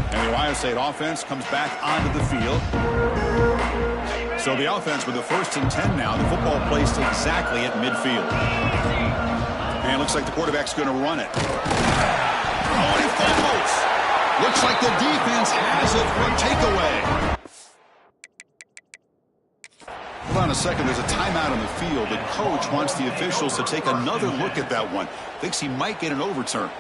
And the Ohio State offense comes back onto the field. So the offense with the 1st and 10 now. The football placed exactly at midfield. And it looks like the quarterback's going to run it. Oh, he fumbles. Looks like the defense has it for a takeaway. Hold on a second. There's a timeout on the field. The coach wants the officials to take another look at that one. Thinks he might get an overturn.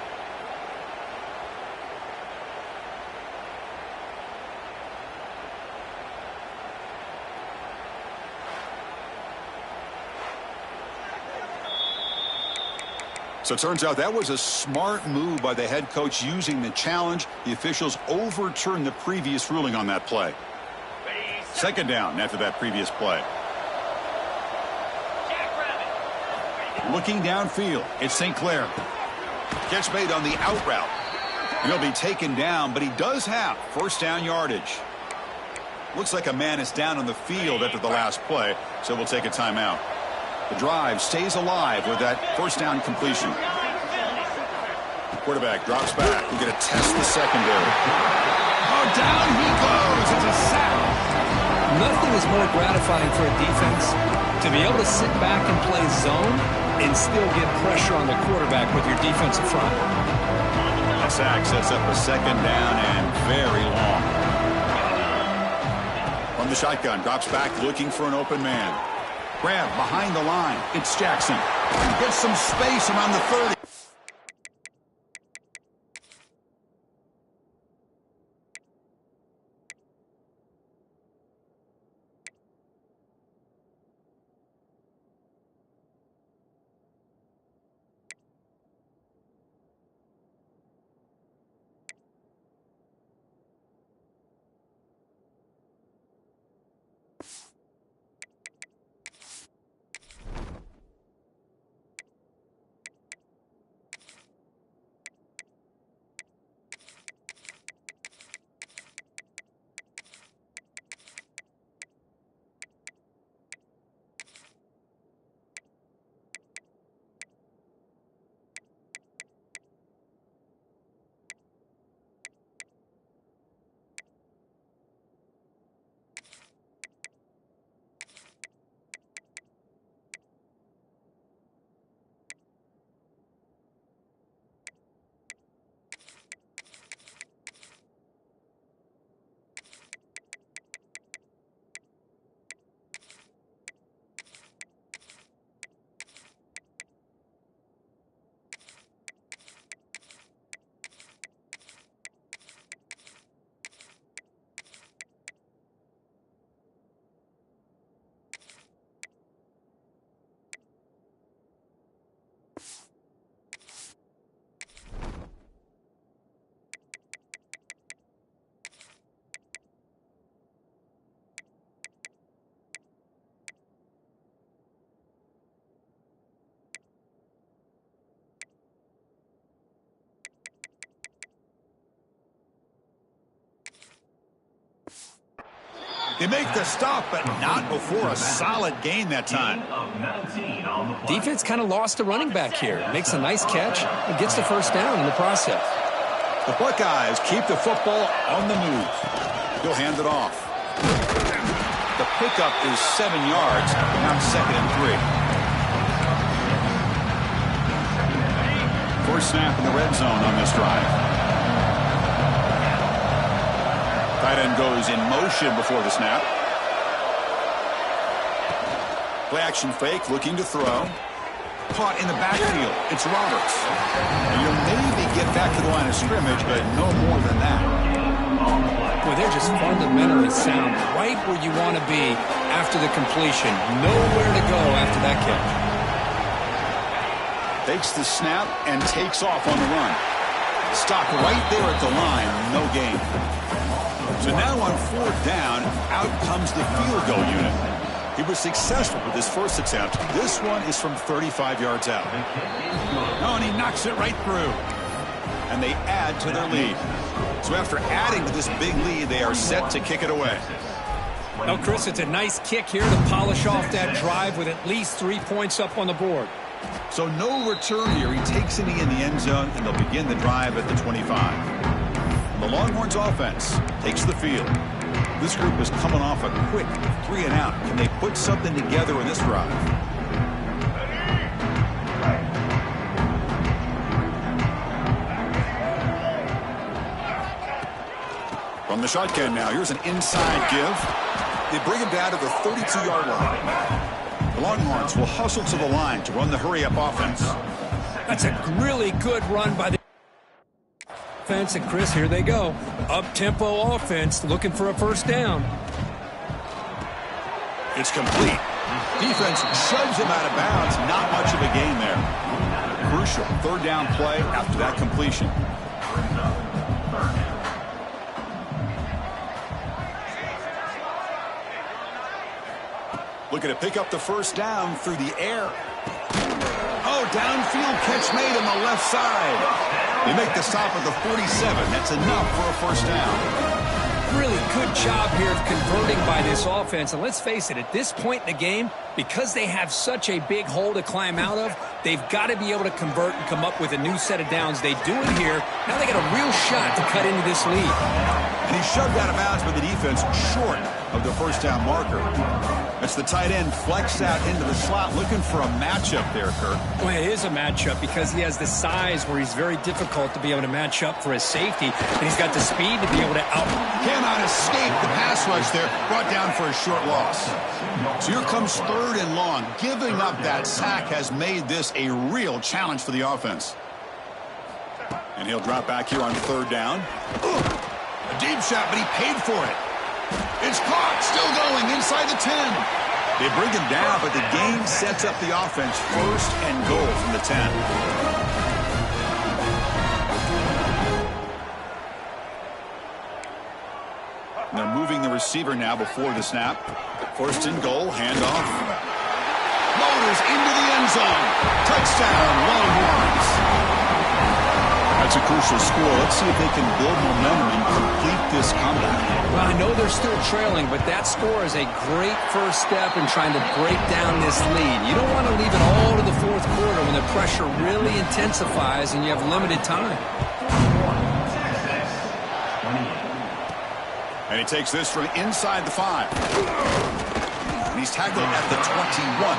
So it turns out that was a smart move by the head coach using the challenge. The officials overturned the previous ruling on that play. Second down after that previous play. Looking downfield, it's St. Clair. Catch made on the out route. He'll be taken down, but he does have first down yardage. Looks like a man is down on the field after the last play, so we'll take a timeout. The drive stays alive with that first down completion. Quarterback drops back. We're going to test the secondary. Oh, down he goes. It's a sack. Nothing is more gratifying for a defense to be able to sit back and play zone and still get pressure on the quarterback with your defensive front. That sack sets up a second down and very long. From the shotgun, drops back looking for an open man. Grab behind the line. It's Jackson. Gets some space around the 30. They make the stop, but not before a solid gain that time. Defense kind of lost a running back here. Makes a nice catch and gets the first down in the process. The Buckeyes keep the football on the move. He'll hand it off. The pickup is 7 yards. Now 2nd and 3. First snap in the red zone on this drive. Tight end goes in motion before the snap. Play action fake, looking to throw. Caught in the backfield. It's Roberts. And you'll maybe get back to the line of scrimmage, but no more than that. Well, they're just fundamentally sound, right where you want to be after the completion. Nowhere to go after that catch. Takes the snap and takes off on the run. Stop right there at the line. No gain. So now on 4th down, out comes the field goal unit. He was successful with his first attempt. This one is from 35 yards out. Oh, and he knocks it right through. And they add to their lead. So after adding to this big lead, they are set to kick it away. Well, Chris, it's a nice kick here to polish off that drive with at least 3 points up on the board. So no return here. He takes it in the end zone, and they'll begin the drive at the 25. And the Longhorns offense takes the field. This group is coming off a quick 3 and out. Can they put something together in this drive? From the shotgun now, here's an inside give. They bring him down to the 32-yard line. The Longhorns will hustle to the line to run the hurry-up offense. That's a really good run by the offense, and Chris, here they go. Up-tempo offense, looking for a first down. It's complete. Defense shoves him out of bounds. Not much of a gain there. Crucial 3rd down play after that completion. Looking to pick up the first down through the air. Oh, downfield catch made on the left side. They make the stop at the 47. That's enough for a first down. Really good job here of converting by this offense. And let's face it, at this point in the game, because they have such a big hole to climb out of, they've got to be able to convert and come up with a new set of downs. They do it here. Now they got a real shot to cut into this lead. And he shoved out of bounds by the defense short of the first down marker. It's the tight end flexed out into the slot, looking for a matchup there, Kirk. Well, it is a matchup because he has the size where he's very difficult to be able to match up for his safety, and he's got the speed to be able to out. Cannot escape the pass rush there, brought down for a short loss. So here comes 3rd and long. Giving up that sack has made this a real challenge for the offense. And he'll drop back here on 3rd down. A deep shot, but he paid for it. It's caught, still going inside the 10. They bring him down, but the game sets up the offense 1st and goal from the 10. And they're moving the receiver now before the snap. 1st and goal, handoff. Motors into the end zone. Touchdown, Longhorns. That's a crucial score. Let's see if they can build momentum and complete this comeback. Well, I know they're still trailing, but that score is a great first step in trying to break down this lead. You don't want to leave it all to the 4th quarter when the pressure really intensifies and you have limited time. And he takes this from inside the 5. And he's tackled at the 21.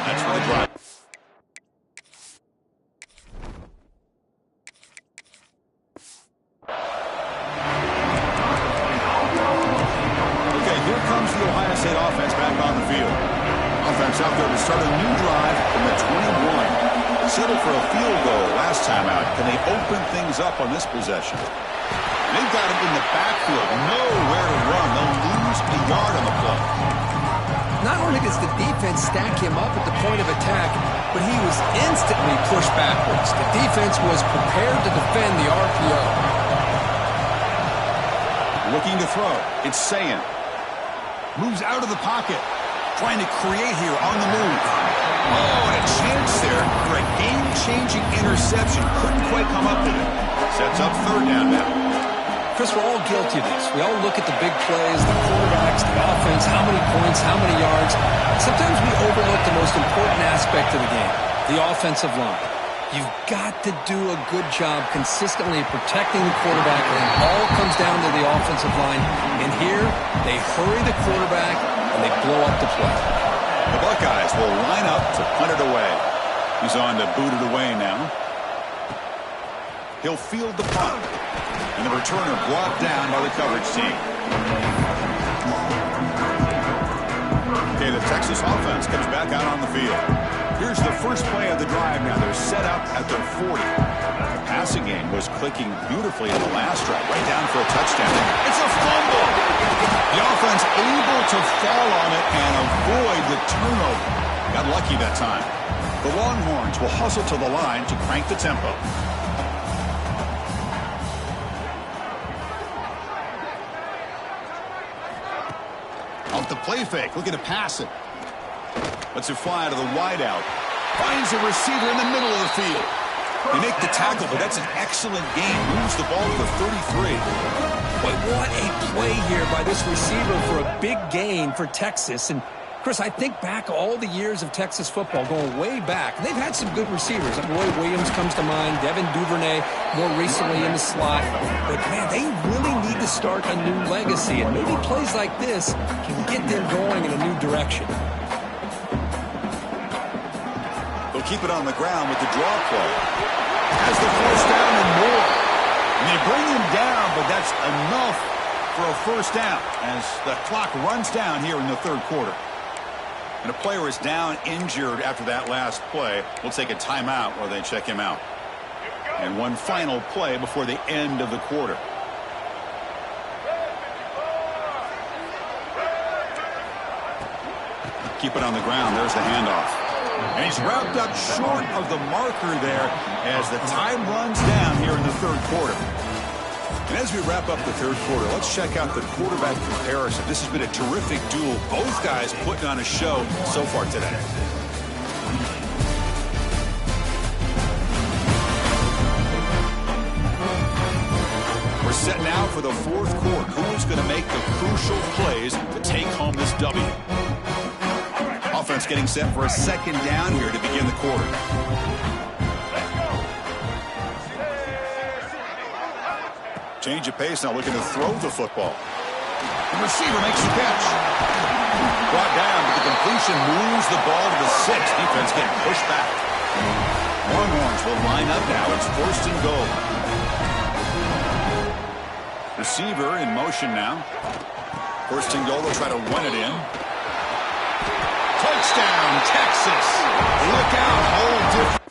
That's for the drive. State offense back on the field. Offense out there to start a new drive from the 21. Settled for a field goal last time out. Can they open things up on this possession? They've got him in the backfield. Nowhere to run. They'll lose a yard on the play. Not only does the defense stack him up at the point of attack, but he was instantly pushed backwards. The defense was prepared to defend the RPO. Looking to throw. It's Sayan. Moves out of the pocket. Trying to create here on the move. Oh, and a chance there for a game-changing interception. Couldn't quite come up with it. Sets up 3rd down now. Chris, we're all guilty of this. We all look at the big plays, the quarterbacks, the offense, how many points, how many yards. Sometimes we overlook the most important aspect of the game, the offensive line. You've got to do a good job consistently protecting the quarterback, and it all comes down to the offensive line. And here, they hurry the quarterback, and they blow up the play. The Buckeyes will line up to punt it away. He's on to boot it away now. He'll field the punt. And And the returner brought down by the coverage team. Okay, the Texas offense comes back out on the field. Here's the first play of the drive now. They're set up at their 40. The passing game was clicking beautifully in the last drive, right down for a touchdown. It's a fumble. The offense able to fall on it and avoid the turnover. Got lucky that time. The Longhorns will hustle to the line to crank the tempo. Off the play fake, looking to pass it. Lets it fly to the wideout. Finds a receiver in the middle of the field. They make the tackle, but that's an excellent game. Moves the ball to the 33. But what a play here by this receiver for a big gain for Texas. And Chris, I think back all the years of Texas football, going way back. They've had some good receivers. Roy Williams comes to mind, Devin Duvernay more recently in the slot. But, man, they really need to start a new legacy. And maybe plays like this can get them going in a new direction. They'll keep it on the ground with the draw play. Has the first down and more. And they bring him down, but that's enough for a first down as the clock runs down here in the third quarter. And a player is down injured after that last play. We'll take a timeout while they check him out. And one final play before the end of the quarter. Keep it on the ground. There's the handoff. And he's wrapped up short of the marker there as the time runs down here in the third quarter. And as we wrap up the third quarter, let's check out the quarterback comparison. This has been a terrific duel. Both guys putting on a show so far today. We're set now for the fourth quarter. Who is going to make the crucial plays to take home this W? Offense getting set for a second down here to begin the quarter. Change of pace now, looking to throw the football. The receiver makes the catch. Brought down, but the completion moves the ball to the 6. Defense getting pushed back. Longhorns will line up now. It's first and goal. Receiver in motion now. First and goal, they'll try to run it in. Touchdown, Texas. Look out, whole different.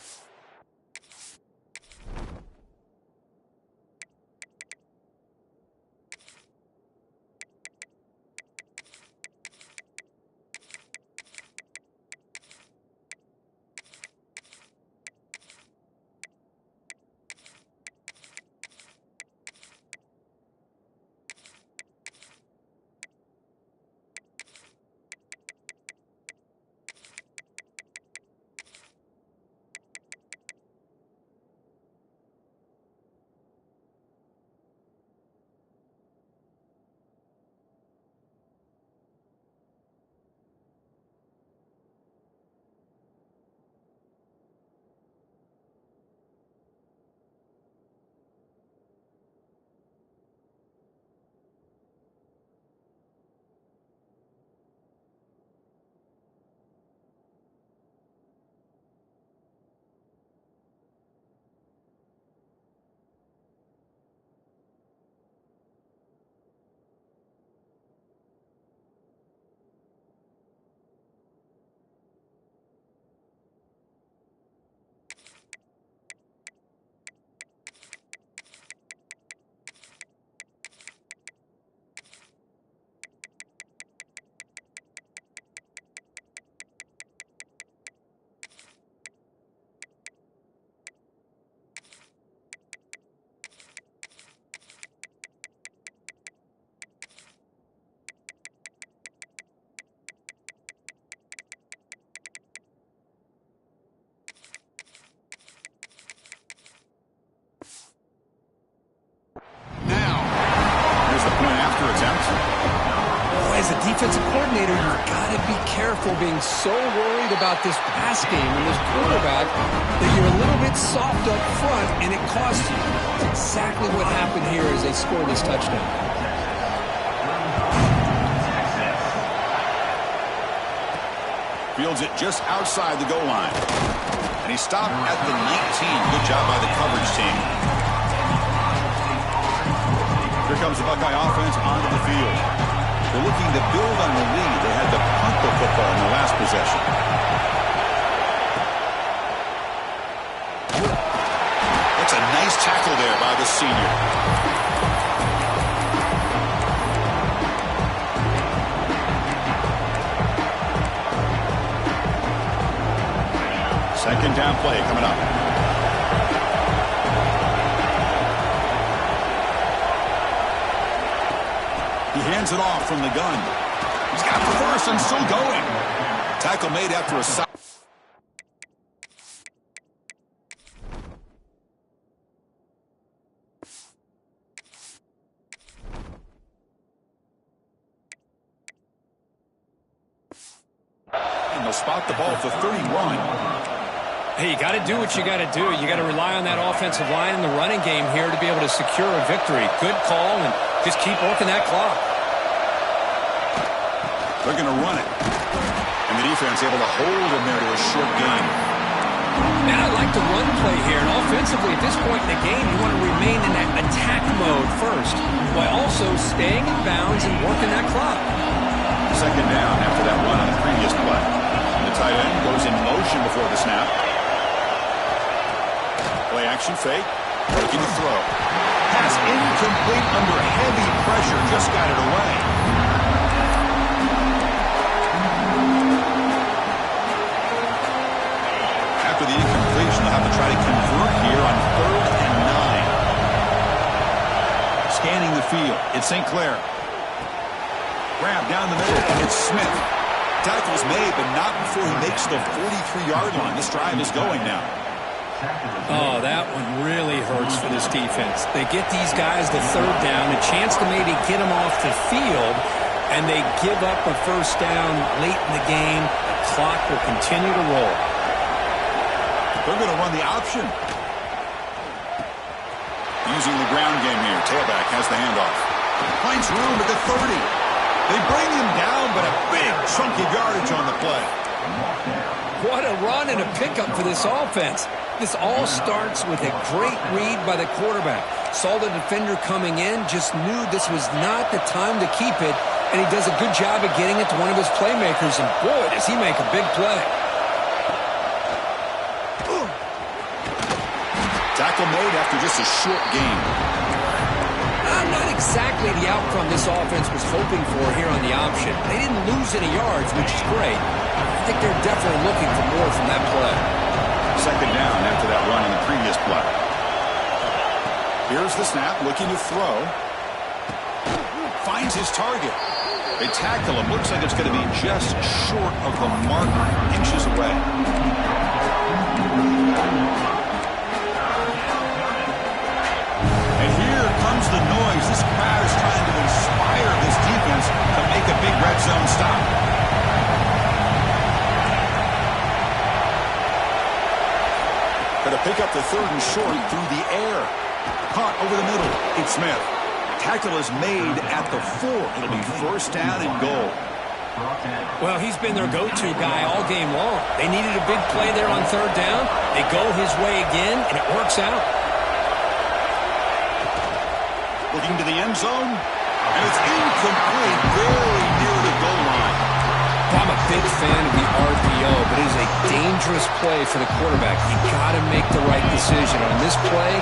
As a defensive coordinator, you've got to be careful being so worried about this pass game and this quarterback that you're a little bit soft up front and it costs you. That's exactly what happened here as they scored this touchdown. Fields it just outside the goal line. And he stopped at the 19. Good job by the coverage team. Here comes the Buckeye offense onto the field. They're looking to build on the lead. They had to punt the football in the last possession. That's a nice tackle there by the senior. Second down play coming up. He hands it off from the gun. He's got the first and still going. Tackle made after a sack. And they'll spot the ball for 31. Hey, you got to do what you got to do. You got to rely on that offensive line and the running game here to be able to secure a victory. Good call, and just keep working that clock. They're going to run it. And the defense able to hold him there to a short gain. Man, I like the run play here. And offensively, at this point in the game, you want to remain in that attack mode first, while also staying in bounds and working that clock. Second down after that run on the previous play. The tight end goes in motion before the snap. Play action fake. Looking to throw. Pass incomplete under heavy pressure. Just got it away. After the incompletion, they'll have to try to convert here on 3rd and 9. Scanning the field. It's St. Clair. Grab down the middle. It's Smith. Tackle's made, but not before he makes the 43-yard line. This drive is going now. Oh, that one really hurts for this defense. They get these guys the 3rd down, a chance to maybe get them off the field, and they give up a first down late in the game. The clock will continue to roll. They're going to run the option. Using the ground game here. Tailback has the handoff. Finds room at the 30. They bring him down, but a big chunk of yardage on the play. What a run and a pickup for this offense. This all starts with a great read by the quarterback. Saw the defender coming in, just knew this was not the time to keep it, and he does a good job of getting it to one of his playmakers, and boy, does he make a big play. Tackle made after just a short gain. Not exactly the outcome this offense was hoping for here on the option. They didn't lose any yards, which is great. I think they're definitely looking for more from that play. Second down after that run in the previous play. Here's the snap, looking to throw. Finds his target. They tackle him. Looks like it's going to be just short of the mark, inches away. And here comes the noise. This crowd is trying to inspire this defense to make a big red zone stop. Going to pick up the 3rd and short through the air. Caught over the middle. It's Smith. Tackle is made at the 4. It'll be first down and goal. Well, he's been their go-to guy all game long. They needed a big play there on 3rd down. They go his way again, and it works out. Looking to the end zone, and it's incomplete, very near the goal line. I'm a big fan of the RPO, but it is a dangerous play for the quarterback. You got to make the right decision. On this play,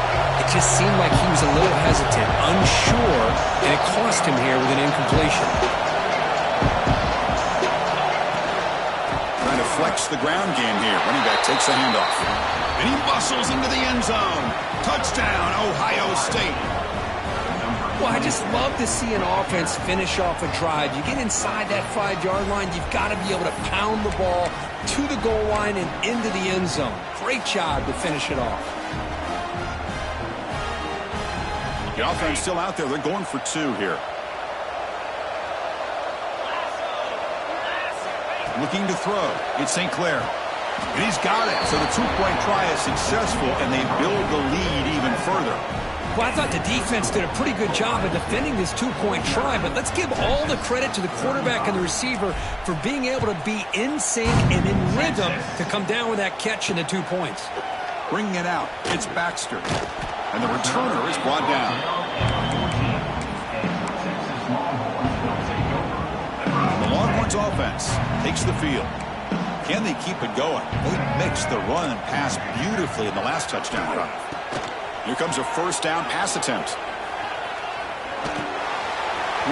it just seemed like he was a little hesitant, unsure, and it cost him here with an incompletion. Trying to flex the ground game here. Running back takes the handoff. And he muscles into the end zone. Touchdown, Ohio State. Well, I just love to see an offense finish off a drive. You get inside that 5-yard line, you've got to be able to pound the ball to the goal line and into the end zone. Great job to finish it off. The offense still out there. They're going for 2 here. Looking to throw. It's St. Clair. And he's got it. So the 2-point try is successful, and they build the lead even further. Well, I thought the defense did a pretty good job of defending this 2-point try, but let's give all the credit to the quarterback and the receiver for being able to be in sync and in rhythm to come down with that catch and the 2 points. Bringing it out, it's Baxter. And the returner is brought down. Browns offense takes the field. Can they keep it going? They mixed the run and pass beautifully in the last touchdown drive. Here comes a first down pass attempt.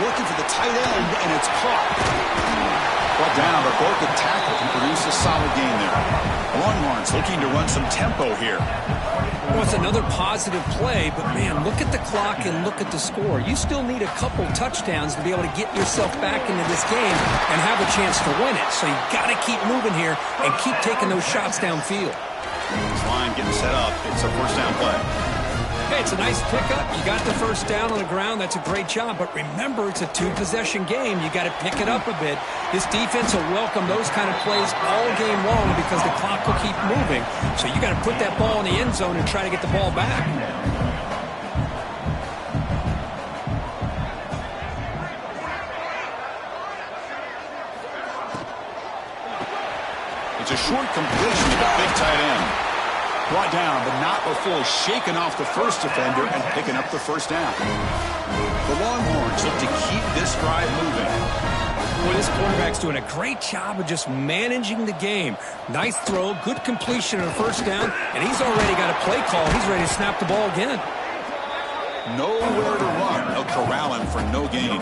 Looking for the tight end, and it's caught. Brought down, but both the tackle can produce a solid gain there. Longhorns looking to run some tempo here. Well, it's another positive play, but, man, look at the clock and look at the score. You still need a couple touchdowns to be able to get yourself back into this game and have a chance to win it. So you got to keep moving here and keep taking those shots downfield. This line getting set up. It's a first down play. Hey, it's a nice pickup. You got the first down on the ground. That's a great job. But remember, it's a two-possession game. You got to pick it up a bit. This defense will welcome those kind of plays all game long because the clock will keep moving. So you got to put that ball in the end zone and try to get the ball back. It's a short completion to the big tight end. Brought down, but not before shaking off the first defender and picking up the first down. The Longhorns look to keep this drive moving. Boy, this quarterback's doing a great job of just managing the game. Nice throw, good completion on a first down, and he's already got a play call. He's ready to snap the ball again. Nowhere to run. They'll corral him for no gain.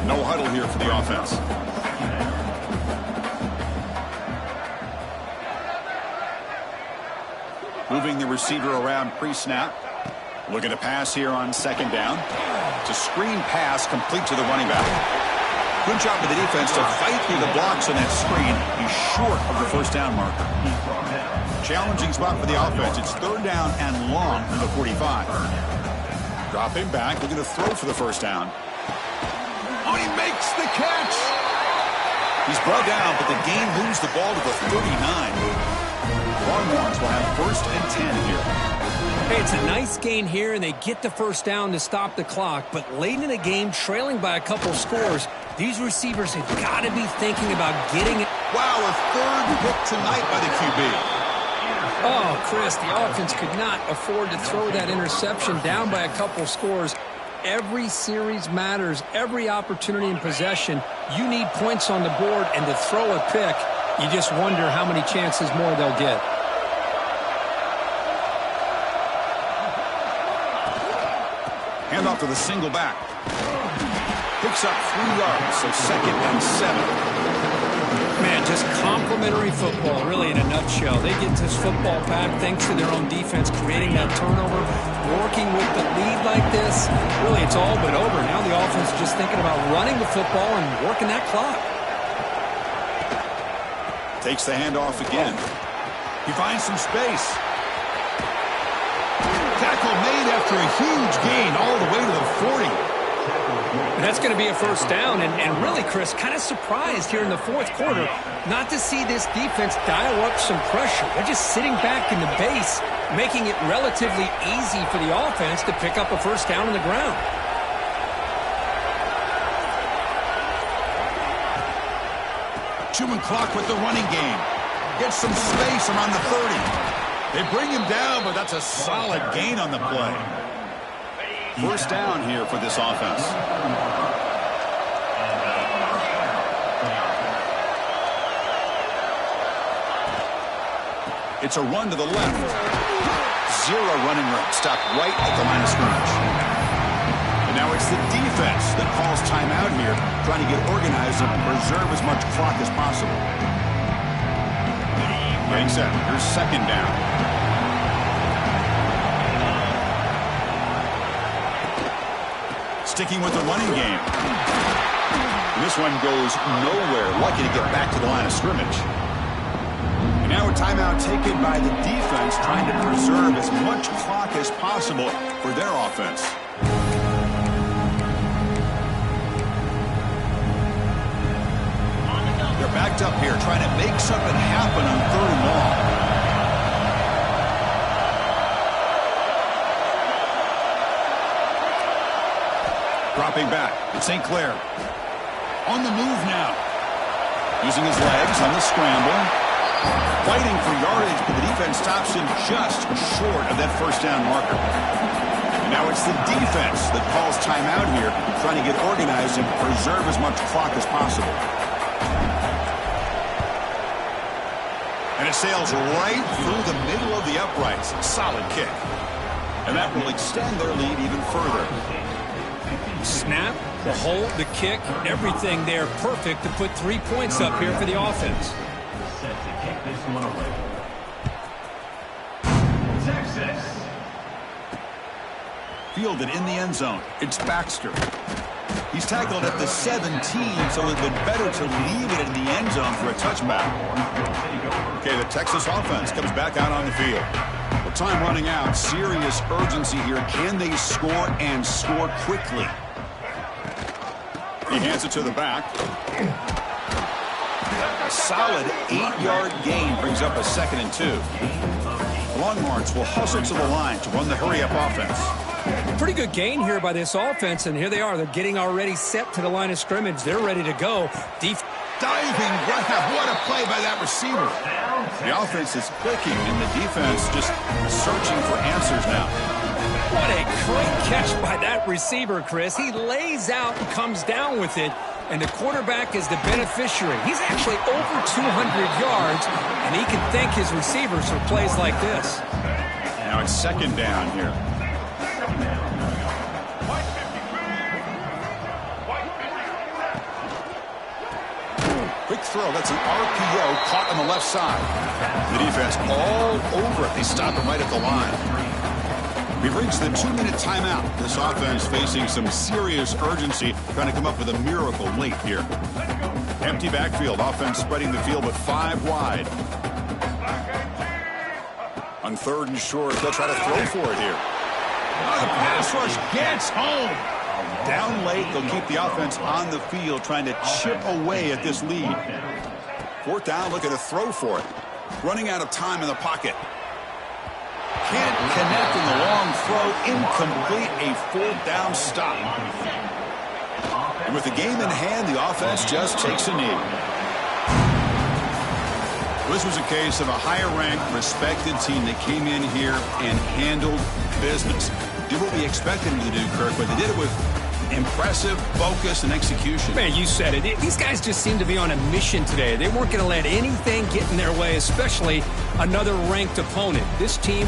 No huddle here for the offense. Moving the receiver around pre-snap. Looking to pass here on second down. It's a screen pass complete to the running back. Good job of the defense to fight through the blocks on that screen. He's short of the first down marker. Challenging spot for the offense. It's third down and long from the 45. Dropping back, looking to throw for the first down. Oh, he makes the catch! He's brought down, but the game moves the ball to the 39. Longhorns will have first and 10 here. Hey, it's a nice gain here, and they get the first down to stop the clock. But late in the game, trailing by a couple scores, these receivers have got to be thinking about getting it. Wow, a third hit tonight by the QB. Oh, Chris, the offense could not afford to throw that interception down by a couple scores. Every series matters. Every opportunity in possession, you need points on the board, and to throw a pick, you just wonder how many chances more they'll get. Handoff to the single back. Picks up 3 yards, so second and 7. Man, just complimentary football, really, in a nutshell. They get this football back thanks to their own defense, creating that turnover, working with the lead like this. Really, it's all but over. Now the offense is just thinking about running the football and working that clock. Takes the handoff again. He finds some space. Tackle made after a huge gain all the way to the 40. And that's going to be a first down. And really, Chris, kind of surprised here in the fourth quarter not to see this defense dial up some pressure. They're just sitting back in the base, making it relatively easy for the offense to pick up a first down on the ground. Chewing clock with the running game. Gets some space around the 30. They bring him down, but that's a solid gain on the play. First down here for this offense. It's a run to the left. Zero running room. Stopped right at the line of scrimmage. And now it's the defense that calls timeout here, trying to get organized and preserve as much clock as possible. Getting set. Here's second down. Sticking with the running game. And this one goes nowhere. Lucky to get back to the line of scrimmage. And now a timeout taken by the defense, trying to preserve as much clock as possible for their offense. They're backed up here, trying to make something happen on third and long. Dropping back, it's St. Clair. On the move now. Using his legs on the scramble. Fighting for yardage, but the defense stops him just short of that first down marker. And now it's the defense that calls timeout here, trying to get organized and preserve as much clock as possible. And it sails right through the middle of the uprights. Solid kick. And that will extend their lead even further. Snap, the hold, the kick, everything there perfect to put 3 points up here for the offense. Set to kick this one away. Texas. Fielded in the end zone. It's Baxter. He's tackled at the 17, so it would be better to leave it in the end zone for a touchback. Okay, the Texas offense comes back out on the field. With time running out, serious urgency here. Can they score and score quickly? He hands it to the back. A solid 8-yard gain brings up a 2nd and 2. Longmorns will hustle to the line to run the hurry-up offense. Pretty good gain here by this offense, and here they are. They're getting already set to the line of scrimmage. They're ready to go. Diving grab. What a play by that receiver. The offense is clicking, and the defense just searching for answers now. What a great catch by that receiver, Chris. He lays out and comes down with it, and the quarterback is the beneficiary. He's actually over 200 yards, and he can thank his receivers for plays like this. Now it's 2nd down here. Quick throw. That's an RPO caught on the left side. The defense all over it. They stop it right at the line. We've reached the 2-minute timeout. This offense facing some serious urgency, trying to come up with a miracle late here. Empty backfield. Offense spreading the field with 5 wide. On 3rd and short, they'll try to throw for it here. The pass rush gets home. Down late, they'll keep the offense on the field, trying to chip away at this lead. 4th down, looking to throw for it. Running out of time in the pocket. Can't connect in the long throw. Incomplete. A 4th down stop. And with the game in hand, the offense just takes a knee. This was a case of a higher-ranked, respected team that came in here and handled business. Did what we expected them to do, Kirk, but they did it with impressive focus and execution. Man, you said it. These guys just seem to be on a mission today. They weren't going to let anything get in their way, especially another ranked opponent. This team